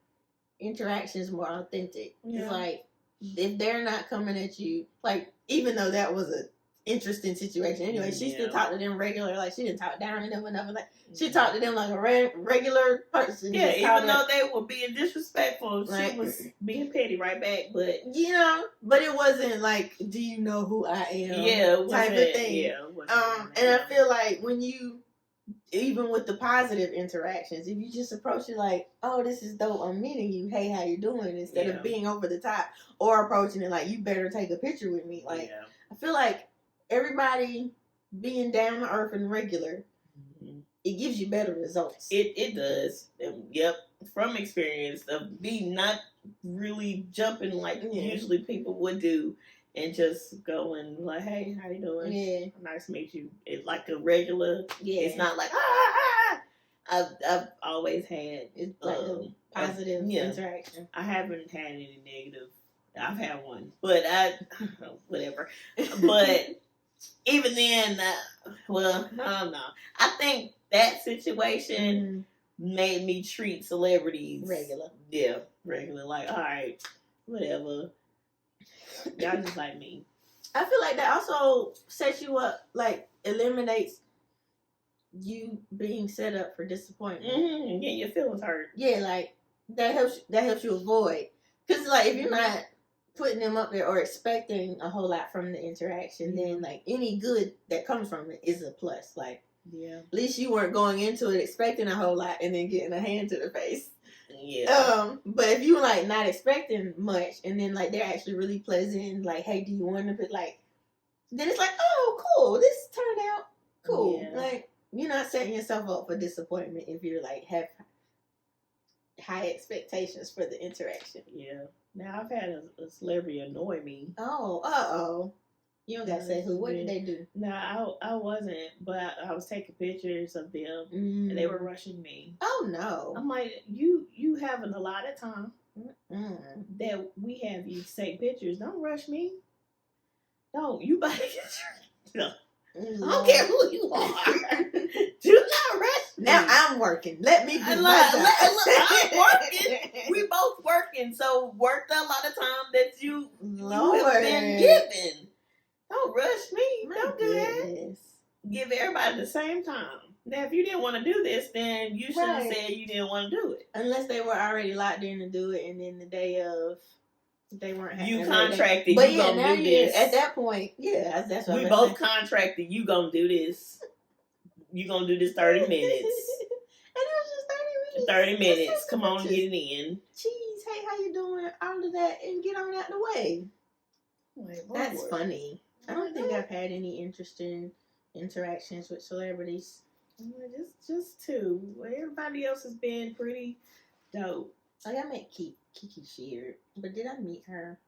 interactions more authentic. Yeah. It's like if they're not coming at you, like even though that was a interesting situation. Anyway, she still talked to them regular. Like she didn't talk down to them or nothing. Like she talked to them like a regular person. Yeah, even though they were being disrespectful, she was being petty right back. But but it wasn't like, do you know who I am? Yeah, type of thing. Yeah, and I feel like when you, even with the positive interactions, if you just approach it like, oh, this is dope, I'm meeting you, hey, how you doing? Instead of being over the top or approaching it like, you better take a picture with me. Like, I feel like everybody being down to earth and regular, it gives you better results. It does. Yep. From experience of me not really jumping like usually people would do and just going like, hey, how you doing? Yeah. Nice to meet you. It's like a regular. Yeah. It's not like, I've always had like a positive interaction. I haven't had any negative. I've had one, but whatever. But even then, I don't know. I think that situation made me treat celebrities regular. Yeah, regular. Like, all right, whatever. Y'all just like me. I feel like that also sets you up, like eliminates you being set up for disappointment. Yeah, your feelings hurt. Yeah, like that helps you avoid, because like if you're not putting them up there or expecting a whole lot from the interaction, then like any good that comes from it is a plus. Like, at least you weren't going into it expecting a whole lot and then getting a hand to the face. Yeah. But if you were like not expecting much and then like they're actually really pleasant, like, hey, do you want to put like, then it's like, oh, cool, this turned out cool. Yeah. Like, you're not setting yourself up for disappointment if you're like have high expectations for the interaction. Yeah. Now I've had a celebrity annoy me. Oh, you don't gotta say who. What did they do? No, I wasn't, but I was taking pictures of them, and they were rushing me. Oh no! I'm like, you having a lot of time that we have you take pictures. Don't rush me. Don't you better get your. I don't care who you are. Do not rush me. Now I'm working. Let me do look, I'm working. We both working, so work the lot of time that you have been given. Don't rush me. Don't do that. Give everybody the same time. Now, if you didn't want to do this, then you should have Right. said you didn't want to do it. Unless they were already locked in to do it, and then the day of, they weren't. You contracted. But you yeah, gonna now do you this. at that point. Yeah, that's what we I'm both saying. contracted. You gonna do this. You gonna do this 30 minutes. And it was just 30 minutes. Just Come on, pictures. get it in. Cheese, hey, how you doing? All of that, and get on out the way. Wait, That's funny. I don't think I've had any interesting interactions with celebrities. Just two. Everybody else has been pretty dope. Like I met Kiki Sheard, but did I meet her?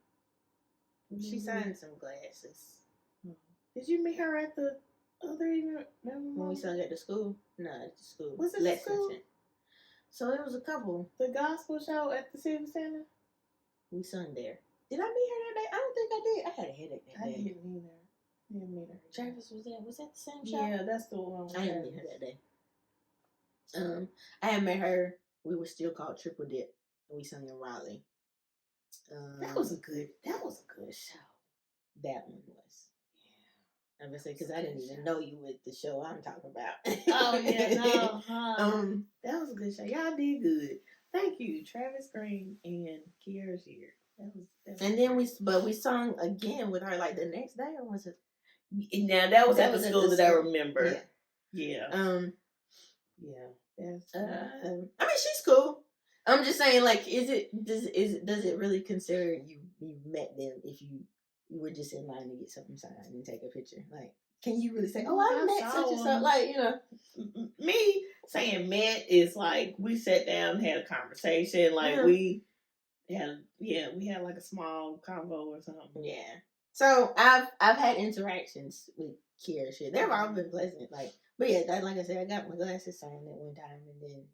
She signed some glasses. Did you meet her at the other event? When we sung at the school? No, at the school. Was it the school? So it was a couple. The gospel show at the Civic Center? We sung there. Did I meet her that day? I don't think I did. I had a headache that I day. didn't either. I didn't meet her. Travis was there. Was that the same show? Yeah, that's the one. I didn't meet her that day. I had met her. We were still called Triple Dip, and we sung in Raleigh. That was a good show. That one was. I'm gonna say because I didn't even know you with the show I'm talking about. Oh yeah, no. That was a good show. Y'all did good. Thank you, Travis Green and Kiara Sheard. That was and then we sung again with her like the next day, or was it? Now that was at the school that I remember. Yeah. Yeah. That's, I mean, she's cool. I'm just saying, like, does it really consider you met them if you were just in line to get something signed and take a picture? Like, can you really say, "Oh, I met such and such"? Like, you know, me saying met is like we sat down, had a conversation, like we had like a small convo or something. Yeah. So I've had interactions with Kiara Shit. They've all been pleasant. Like, but yeah, like I said, I got my glasses signed at one time, and then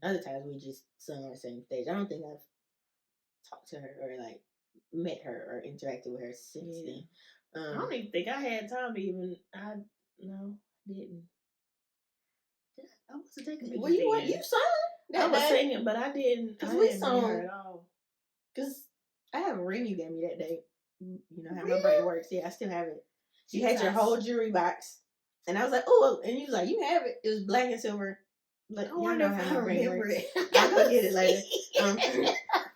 other times we just sung on the same stage. I don't think I've talked to her or like met her or interacted with her since then. I don't even think I had time to even. Didn't. I wasn't taking pictures. Well, you sung. I was singing, but I didn't. Because I we didn't sung hear her at all. Because I have a ring you gave me that day. You know how my brain works. Yeah, I still have it. You had your whole jewelry box, and I was like, "Oh," and you was like, "You have it." It was black and silver. Like, I wonder if I remember it. I'll go get it later.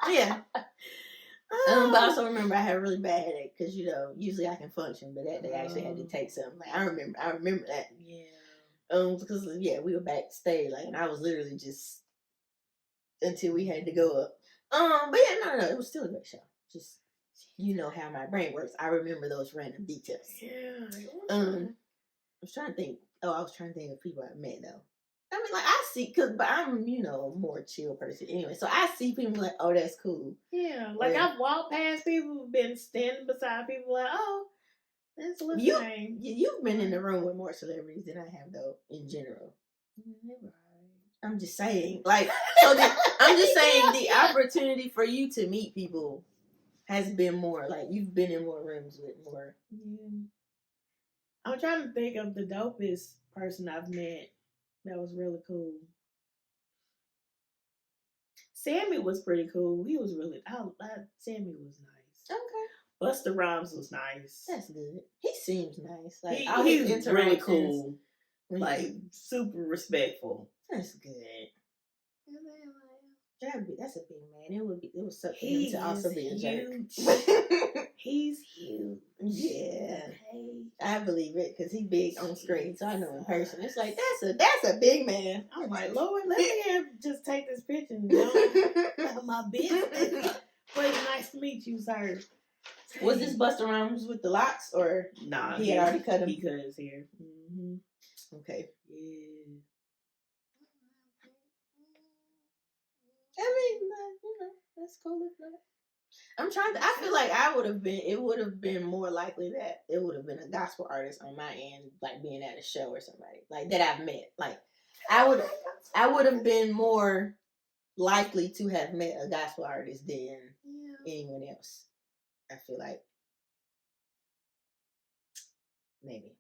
Yeah. But I also remember I had a really bad headache because usually I can function, but that day I actually had to take something. Like I remember that. Yeah. Because we were backstage, like, and I was literally just until we had to go up. But yeah, no, it was still a great show. Just how my brain works. I remember those random details. Yeah. I was trying to think. Oh, I was trying to think of people I met though. I mean, like I see, but I'm a more chill person anyway. So I see people like, oh, that's cool. Yeah, like I've walked past people who've been standing beside people like, oh, that's what's your name. You've been in the room with more celebrities than I have though, in general. I'm just saying, like, I'm just saying the opportunity for you to meet people has been more. Like you've been in more rooms with more. Yeah. I'm trying to think of the dopest person I've met. That was really cool. Sammy was pretty cool. He was really. Sammy was nice. Okay. Busta Rhymes was nice. That's good. He seems nice. Like he's really cool. Like super respectful. That's good. That's a big man. It was suck for him to also be a jerk. He's huge. Yeah. I believe it because he's big on screen, so I know in person. It's like that's a big man. I'm like, Lord, let me just take this picture and go my business. But it's nice to meet you, sir. Was this Busta Rhymes with the locks or nah? He had already cut him. He cut his hair. Mm-hmm. Okay. Yeah. I mean, that's cool. I feel like it would have been more likely that it would have been a gospel artist on my end, like being at a show or somebody like that I've met. Like I would have been more likely to have met a gospel artist than anyone else. I feel like maybe.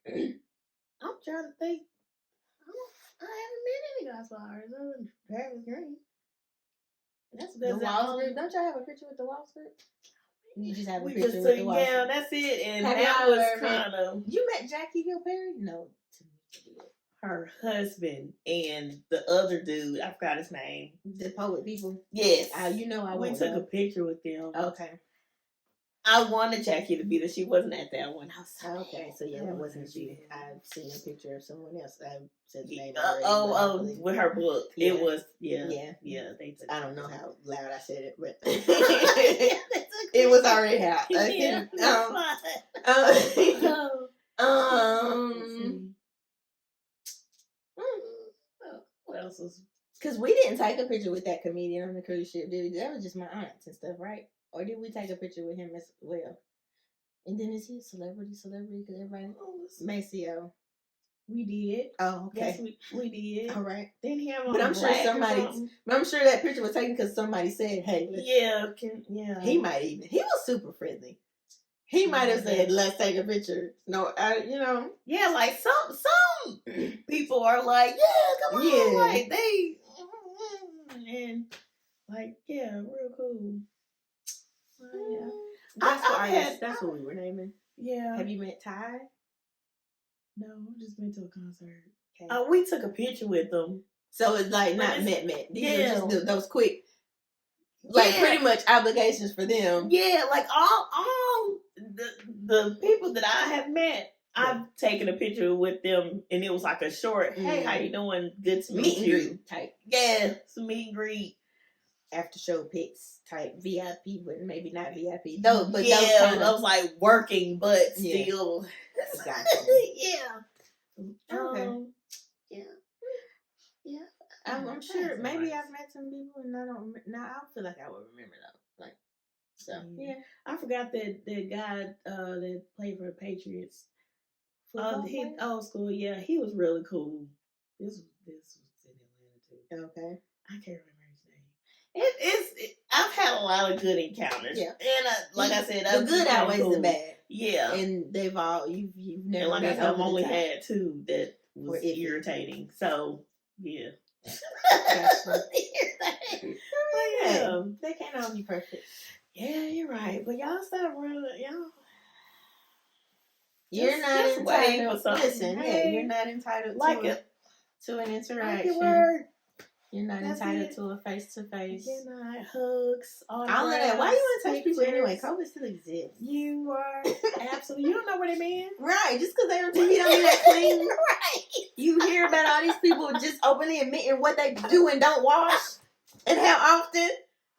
I'm trying to think. I haven't met any gospel artists other than Travis Green. That's The wall script. Don't y'all have a picture with the wall script? You just have a picture with the wall script. Yeah, that's it. And that was kind of. You met Jackie Hill Perry? No, to me. her husband and the other dude, I forgot his name. The poet people. Yes. You know I We won't took know. a picture with them. Okay. I wanted Jackie to be there. She wasn't at that one. I was so Okay, so yeah, I that wanted wasn't her to you. be there. I've seen a picture of someone else. I said the name already. With her book. Yeah. It was, Yeah. they took I don't know how loud I said it, but it it was already out. Yeah, Okay. that's what else was? Because we didn't take a picture with that comedian on the cruise ship, did we? That was just my aunts and stuff, right? Or did we take a picture with him as well? And then is he a celebrity? Because everybody Maceo. We did. Oh, okay. Yes, we did. All right. Didn't he have on But I'm sure black or somebody. something? But I'm sure that picture was taken because somebody said, "Hey, let's, He might even. He was super friendly. He might have said, "Let's take a picture." No, Yeah, like some people are like, yeah, come on, Yeah. like they, and like, yeah, real cool. Yeah, That's what we were naming. yeah. Have you met Ty? No, I've just been to a concert. Okay. We took a picture with them. So it's like But not it's- met. These yeah. are just those quick, like Yeah. pretty much obligations for them. Yeah, like all the people that I have met, I've taken a picture with them, and it was like a short, "Hey, how you doing? Good to meet Meet and you." greet type, Yeah, some meet and greet. after show pics type, VIP, but maybe not VIP. Those, but yeah, those kind I was like working, but Yeah. still. Gotcha. Yeah. Okay. Yeah. I'm sure. Maybe I've met some people, and I don't. Now I feel like I would remember though. Like, so yeah. I forgot that guy that played for the Patriots. Football He player? old school. Yeah, he was really cool. This was in Atlanta too. Okay. I can't remember his name. I've had a lot of good encounters. Yeah. And like I said, the good outweighs the bad. Yeah. And they've all you've never. And like I been said, I've over the only top. had two that Were was iffy. irritating. So yeah. Gotcha. Yeah. They can't all be perfect. Yeah, you're right. But y'all stop running. Y'all. You're Just- not just wait entitled. for something. Listen, Hey, you're not entitled like to an Like interaction. it word. You're not That's entitled it. to a face to face. You're not hugs. All of that. Why you want to touch people pictures. anyway? COVID still exists. You are absolutely. You don't know what it means. Right, just because they're on TV don't mean they're clean. Right. You hear about all these people just openly admitting what they do and don't wash and how often.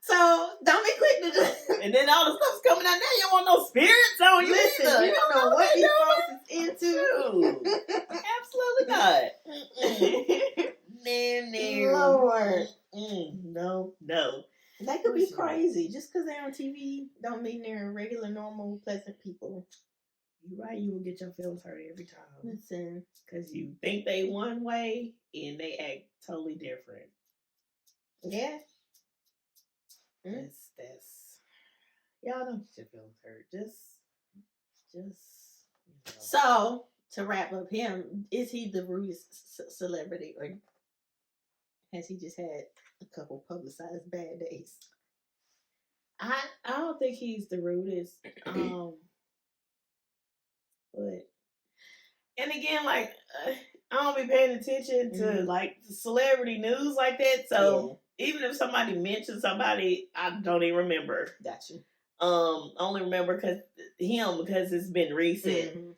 So don't be quick to just And then all the stuff's coming out now. You don't want no spirits on you. listen. either. You don't know what these folks is into. Absolutely not. No. Lord, No. they could be crazy just because they're on TV. Don't mean they're regular, normal, pleasant people. You're right. You will get your feelings hurt every time Listen, because you think they one way and they act totally different. yeah. That's y'all don't get your feelings hurt. Just you know. So to wrap up, him is he the rudest celebrity, or has he just had a couple publicized bad days? I don't think he's the rudest. But and again, like I don't be paying attention to like celebrity news like that. So even if somebody mentions somebody, I don't even remember. Gotcha. I only remember because it's been recent.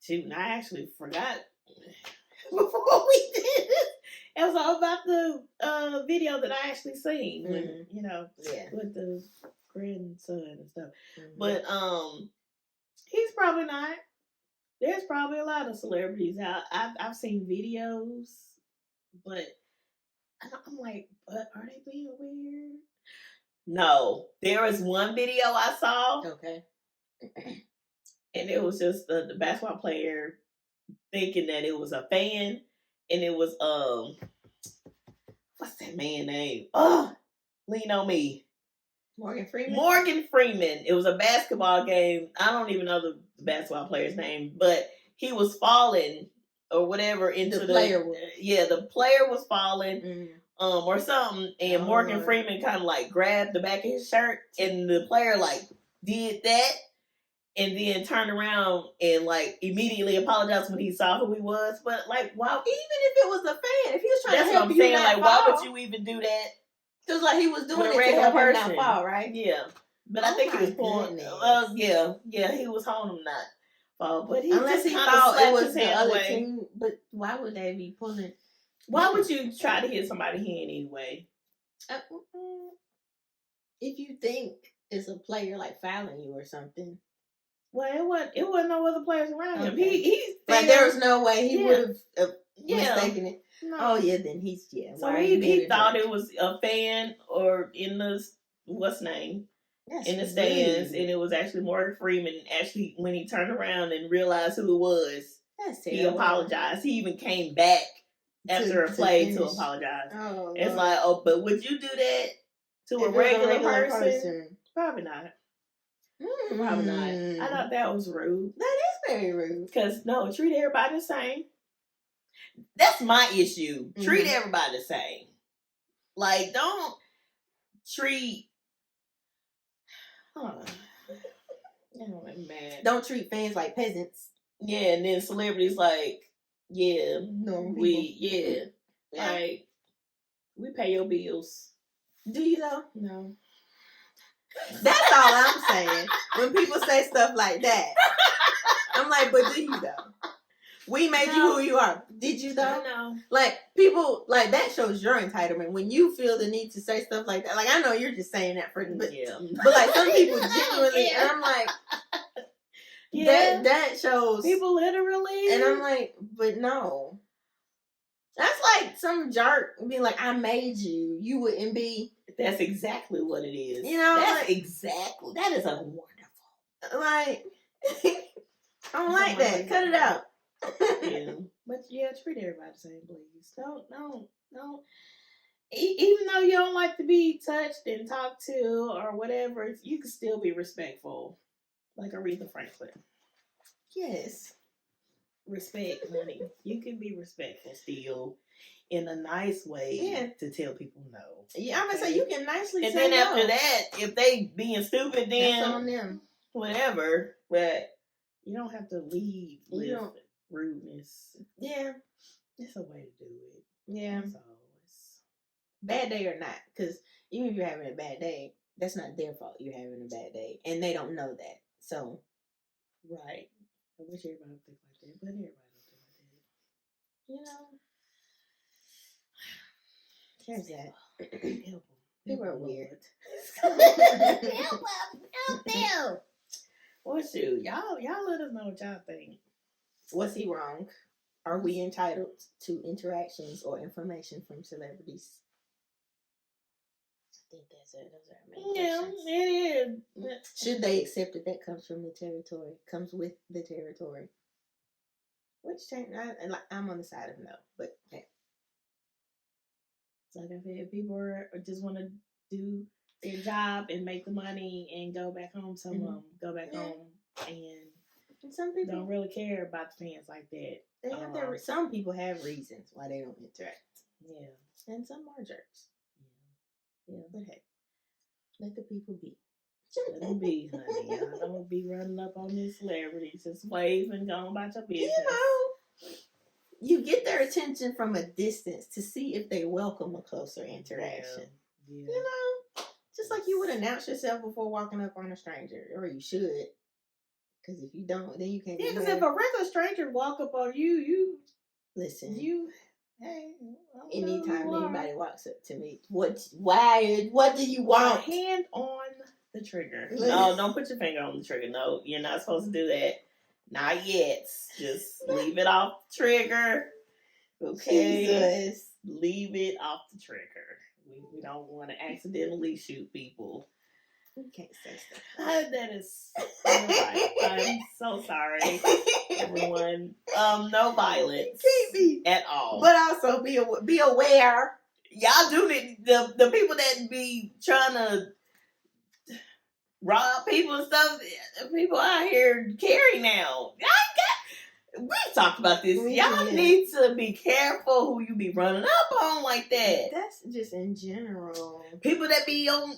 Shoot, and I actually forgot before we did it. It was all about the video that I actually seen when with the grandson and stuff. But he's probably not. There's probably a lot of celebrities out. I've seen videos, but I'm like, but are they being weird? No, there was one video I saw. Okay. And it was just the basketball player thinking that it was a fan, and it was what's that man name? Lean on Me. Morgan Freeman. It was a basketball game. I don't even know the basketball player's name, but he was falling or whatever into the player was. Yeah, the player was falling. Or something, and Morgan Freeman kind of like grabbed the back of his shirt, and the player like did that, and then turned around and like immediately apologized when he saw who he was. But like, why? Even if it was a fan, if he was trying That's to what help I'm you saying. not Like, fall, why would you even do that? Because like he was doing With a it to regular help him person. not fall, right? Yeah, but I Oh think he my was pulling. goodness. Yeah, he was holding him not fall, but he Unless just he kinda thought it slapped was his the hand other away. team, but why would they be pulling? Why would you try to hit somebody's hand anyway? If you think it's a player like fouling you or something. Well, it wasn't no other players around him. Okay. He Like there was no way he Yeah. would have Yeah. mistaken it. No. Oh yeah, then he's So why are you being he a thought jerk? it was a fan or in the what's name That's in the stands, rude. and it was actually Morgan Freeman. And actually, when he turned around and realized who it was, That's he terrible. apologized. He even came back after a play to finish. apologize. Oh, It's Lord. like, oh, but would you do that to If a it was regular person? Probably not. Probably not. I thought that was rude. That is very rude. Because, no, treat everybody the same. That's my issue. Treat Mhm. everybody the same. Like, don't treat... I'm mad. Don't treat fans like peasants. Yeah, and then celebrities like, yeah, Normal people. yeah. Like, we pay your bills. Do you though? No. That's all I'm saying. When people say stuff like that, I'm like, but do you though? We made you who you are. Did you though? No. Like people like that shows your entitlement when you feel the need to say stuff like that. Like I know you're just saying that for, but like some people genuinely, and I'm like, that shows people literally, and I'm like, but no, that's like some jerk being like, I made you. You wouldn't be. That's exactly what it is. You know, that's like, exactly. That is a wonderful. Like, I don't like that. Cut it out. Yeah, but yeah, treat everybody the same, please. Don't. Even though you don't like to be touched and talked to or whatever, you can still be respectful, like Aretha Franklin. Yes, respect, honey. You can be respectful still, in a nice way to tell people no. Yeah, I'm gonna say you can nicely. And say then after no. that, if they being stupid, then that's on them. Whatever. But you don't have to lead with rudeness. Yeah, it's a way to do it. Yeah, so it's bad day or not, because even if you're having a bad day, that's not their fault. You're having a bad day, and they don't know that. So, right. I wish everybody would think like that, but everybody don't think like that. You know, there's that. Help them. People are weird. Help them. Well, shoot, y'all let us know what y'all think. Was he wrong? Are we entitled to interactions or information from celebrities? I think that's it. Those are our main questions. It is. Should they accept that that comes from the territory? Comes with the territory? Which I'm on the side of no, but hey. Like I said, people are just want to do their job and make the money and go back home. Some of them go back home and some people don't really care about the fans like that. They have some people have reasons why they don't interact. Yeah, and some are jerks. Yeah, but hey, let the people be. Let them be, honey. Y'all don't be running up on these celebrities. Just wave and go about your business. You know, you get their attention from a distance to see if they welcome a closer interaction. Yeah. You know, just like you would announce yourself before walking up on a stranger, or you should. Because if you don't, then you can't. Yeah, because if a regular stranger walk up on you, you listen. Hey. Anytime anybody walks up to me, what do you want? Hand on the trigger. No, don't put your finger on the trigger. No, you're not supposed to do that. Not yet. Just leave it off the trigger. Okay. Jesus. Leave it off the trigger. We don't want to accidentally shoot people. You can't say stuff. That is right. I'm so sorry, everyone. No violence. Can't be at all. But also be aware. Y'all do need the people that be trying to rob people and stuff. People out here carry now. We talked about this. Y'all need to be careful who you be running up on like that. That's just in general. People that be on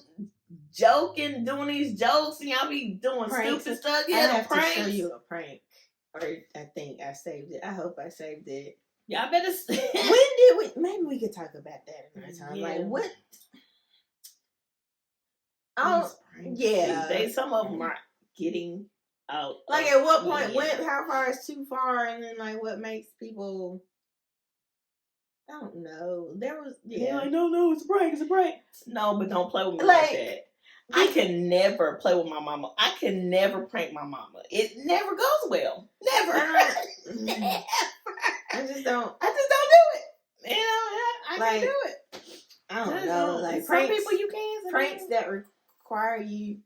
joking, doing these jokes, and y'all be doing Pranks. stupid stuff. I Yeah, have the pranks. to show you a prank. Or I think I saved it. I hope I saved it. Y'all better. When did we? Maybe we could talk about that another time. Yeah. Like what? Yeah, some of them are getting out. Like at what point? How far is too far? And then like what makes people? I don't know. There was like no, it's a prank. It's a prank. No, but don't play with me like that. I can never play with my mama. I can never prank my mama. It never goes well. Never. Never. I just don't do it. You know, I can't do it. I don't know. Like some pranks, people you can. Pranks that require you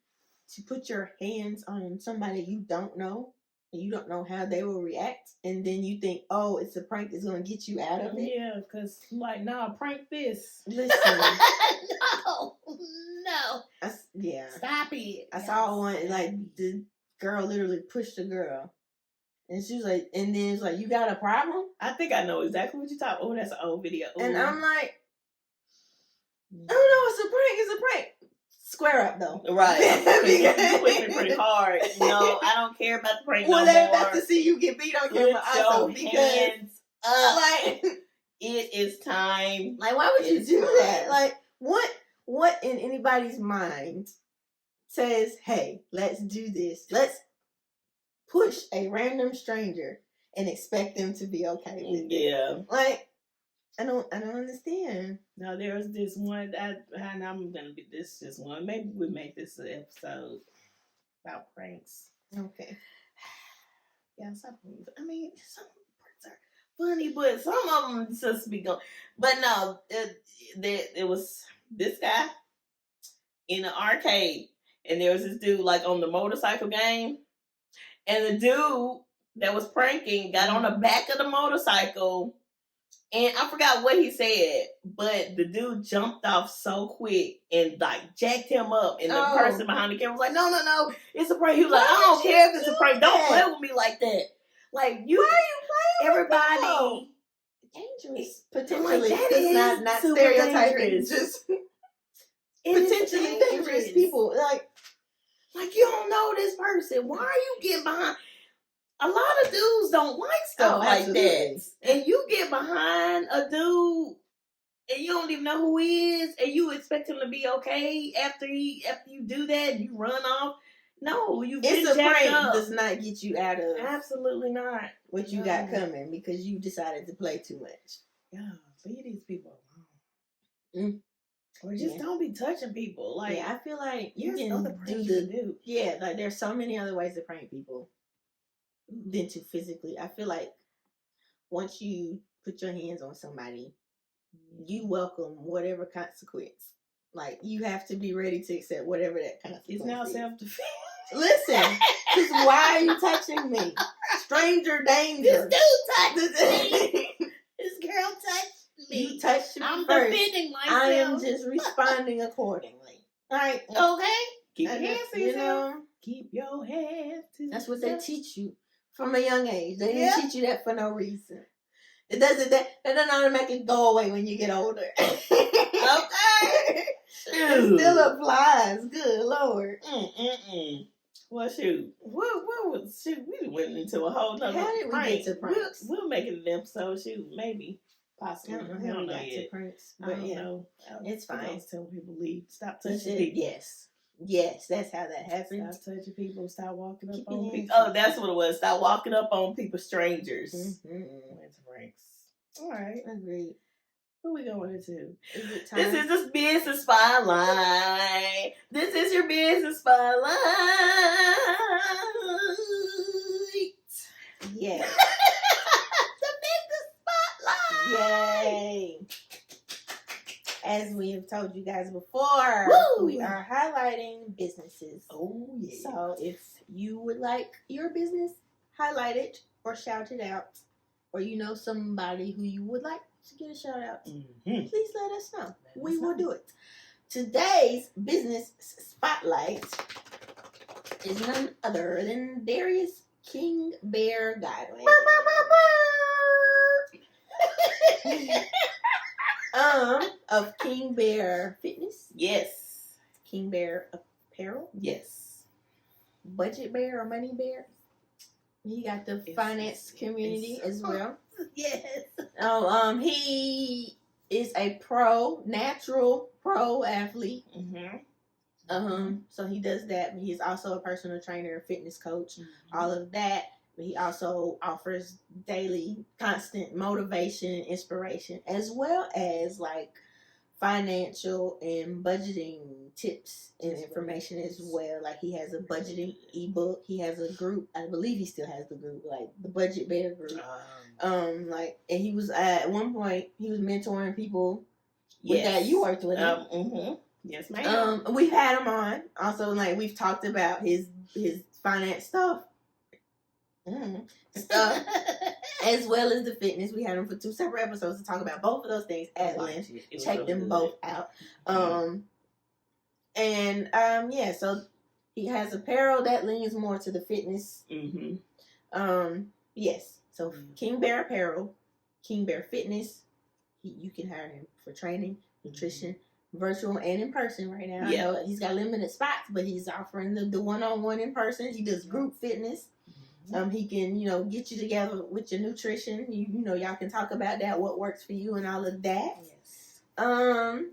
to put your hands on somebody you don't know, and you don't know how they will react, and then you think, oh, it's a prank that's going to get you out of it. Yeah, because like, nah, prank this. Listen. No. Stop it. I saw one, like, the girl literally pushed a girl. And she was like, and then it's like, you got a problem? I think I know exactly what you're talking about. Oh, that's an old video. Ooh. And I'm like, oh no, it's a prank. It's a prank. Square up though. Right. You push me pretty hard. No, I don't care about the prank no more. They about to see you get beat on camera also because hands up. Like, it is time. Like, why would you do that? Like, what in anybody's mind says, hey, let's do this. Let's push a random stranger and expect them to be okay with it. Yeah. Like, I don't understand. No, there was this one that, and I'm gonna be this just one. Maybe we make this an episode about pranks. Okay. Yeah, some. I mean, some pranks are funny, but some of them just be going. But no, it was this guy in the arcade, and there was this dude like on the motorcycle game, and the dude that was pranking got on the back of the motorcycle. And I forgot what he said, but the dude jumped off so quick and like jacked him up. And the person behind the camera was like, no, it's a prank. He was like, I don't care if it's a prank. Don't play with me like that. Like, why are you playing everybody? Dangerous. Potentially. Like, not stereotyping. Just potentially dangerous people. Like you don't know this person. Why are you getting behind? A lot of dudes don't like stuff like that. And you get behind a dude and you don't even know who he is and you expect him to be okay after you do that, you run off. No, it's a prank does not get you out of absolutely not what you got coming because you decided to play too much. Yeah, leave these people alone. Or just don't be touching people. Like, I feel like you can can do. Yeah, like there's so many other ways to prank people than to physically. I feel like once you put your hands on somebody, you welcome whatever consequence. Like, you have to be ready to accept whatever that consequence is. It's now self-defense. Listen, because why are you touching me? Stranger danger. This dude touched me. This girl touched me. You touched me I'm first. defending myself. I am just responding accordingly. All right. Okay. Keep your hands to yourself. Know, keep your hands to That's what they teach you from a young age. They didn't teach you that for no reason. It doesn't. That doesn't automatically go away when you get older. Okay. It still applies. Good Lord. Well, shoot. We went into a whole nother. How did we get to pranks? We'll make it an episode. Shoot, maybe. Possibly. I don't know yet. Pranks, but I don't know. It's fine. Tell people leave. Stop touching people. Yes, that's how that happens. Stop touching people. Stop walking up on people. Oh, that's what it was. Stop walking up on people, strangers. It's pranks. All right. Agreed. Who we going into? Is it time? This is the business spotlight. This is your business spotlight. Yes. The business spotlight. Yay. As we have told you guys before, we are highlighting businesses. Oh, yeah. So if you would like your business highlighted or shouted out, or you know somebody who you would like to get a shout out, please let us know. We will do it. Today's business spotlight is none other than Darius King Bear Guideway. Of King Bear Fitness. Yes. King Bear Apparel. Yes. Budget Bear or Money Bear. He got the finance community as well. Yes. He is a natural pro athlete. So he does that, but he's also a personal trainer, fitness coach, all of that. But he also offers daily, constant motivation, inspiration, as well as like financial and budgeting tips and information as well. Like he has a budgeting ebook. He has a group. I believe he still has the group, like the Budget Bear group. And he was at one point he was mentoring people. With that you worked with him. Yes, ma'am. We've had him on. Also, like we've talked about his finance stuff. Stuff as well as the fitness. We had him for 2 separate episodes to talk about both of those things at length. Check them both out. So he has apparel that leans more to the fitness. Yes. So King Bear Apparel, King Bear Fitness. You can hire him for training, nutrition, virtual and in person right now. I know he's got limited spots, but he's offering the one-on-one in person. He does group fitness. He can, get you together with your nutrition. Y'all can talk about that, what works for you and all of that. Yes.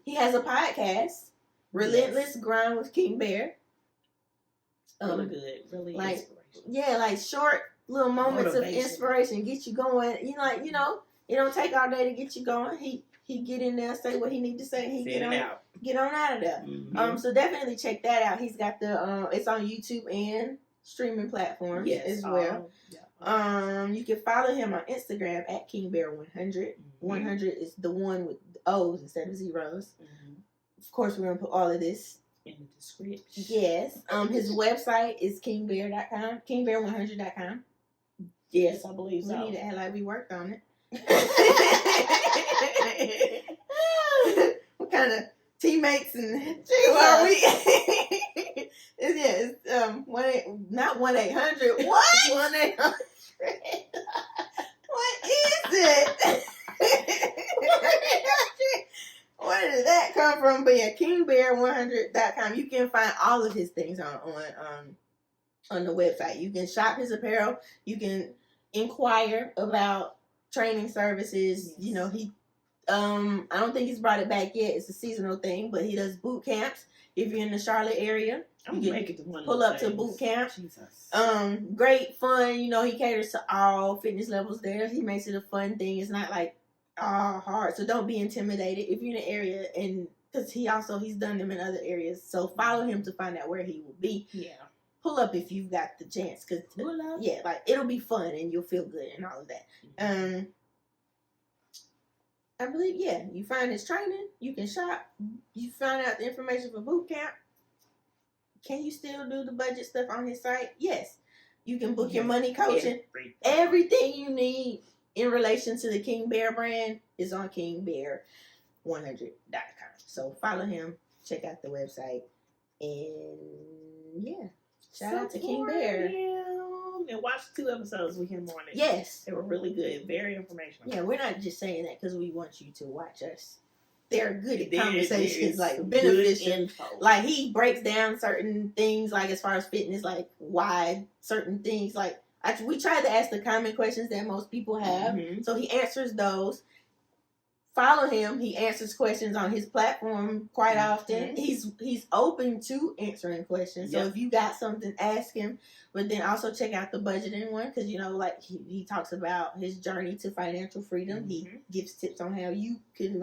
He has a podcast, Relentless Grind with King Bear. Really good. Really inspirational. Yeah, like short little moments of inspiration, get you going. It don't take all day to get you going. He get in there, say what he need to say, and get on out of there. So definitely check that out. He's got the it's on YouTube and streaming platforms as well. You can follow him on Instagram at KingBear100. 100 is the one with O's instead of zeros. Of course, we're gonna put all of this in the description. Yes. His website is kingbear.com, kingbear100.com. Yes, I believe so. We need to act like we worked on it. What kind of teammates and who are we? It's not 1-800. What? 1-800. What is it? Where did that come from? But yeah, kingbear100.com. You can find all of his things on the website. You can shop his apparel. You can inquire about training services. He I don't think he's brought it back yet. It's a seasonal thing, but he does boot camps. If you're in the Charlotte area, you can pull up to boot camp. Jesus. Great fun. He caters to all fitness levels there. He makes it a fun thing. It's not like hard. So don't be intimidated if you're in the area, and because he's done them in other areas. So follow him to find out where he will be. Yeah. Pull up if you've got the chance, because it'll be fun and you'll feel good and all of that. I believe, you find his training, you can shop, you find out the information for boot camp. Can you still do the budget stuff on his site? Yes. You can book your money coaching. Everything you need in relation to the King Bear brand is on kingbear100.com. So follow him, check out the website, and shout out to King Bear. And watch 2 episodes with him on it. Yes. They were really good. Very informational. Yeah, we're not just saying that because we want you to watch us. They're good at conversations, like beneficial. Like he breaks down certain things, like as far as fitness, like why certain things, like we try to ask the common questions that most people have. So he answers those. Follow him. He answers questions on his platform quite often. He's open to answering questions. So if you got something, ask him. But then also check out the budgeting one, because like he talks about his journey to financial freedom. He gives tips on how you can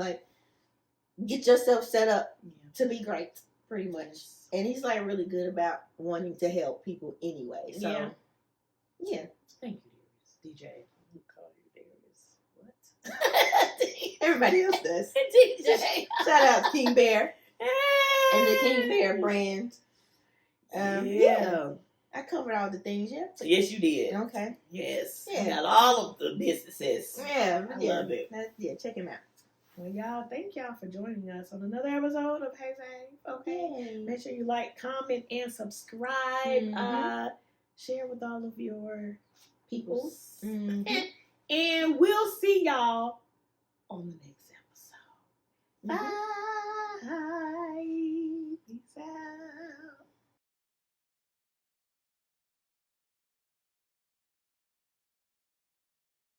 get yourself set up to be great, pretty much. And he's really good about wanting to help people anyway. So Thank you, DJ. We call you Darius. What? Everybody else does. DJ. Shout out to King Bear and the King Bear brand. I covered all the things, Yes, you did. Okay. Yes. Yeah. You got all of the businesses. Yeah. I love it. Check him out. Well, y'all, thank y'all for joining us on another episode of Hey Fave. Okay. Yay. Make sure you like, comment, and subscribe. Share with all of your peoples. And we'll see y'all on the next episode. Bye.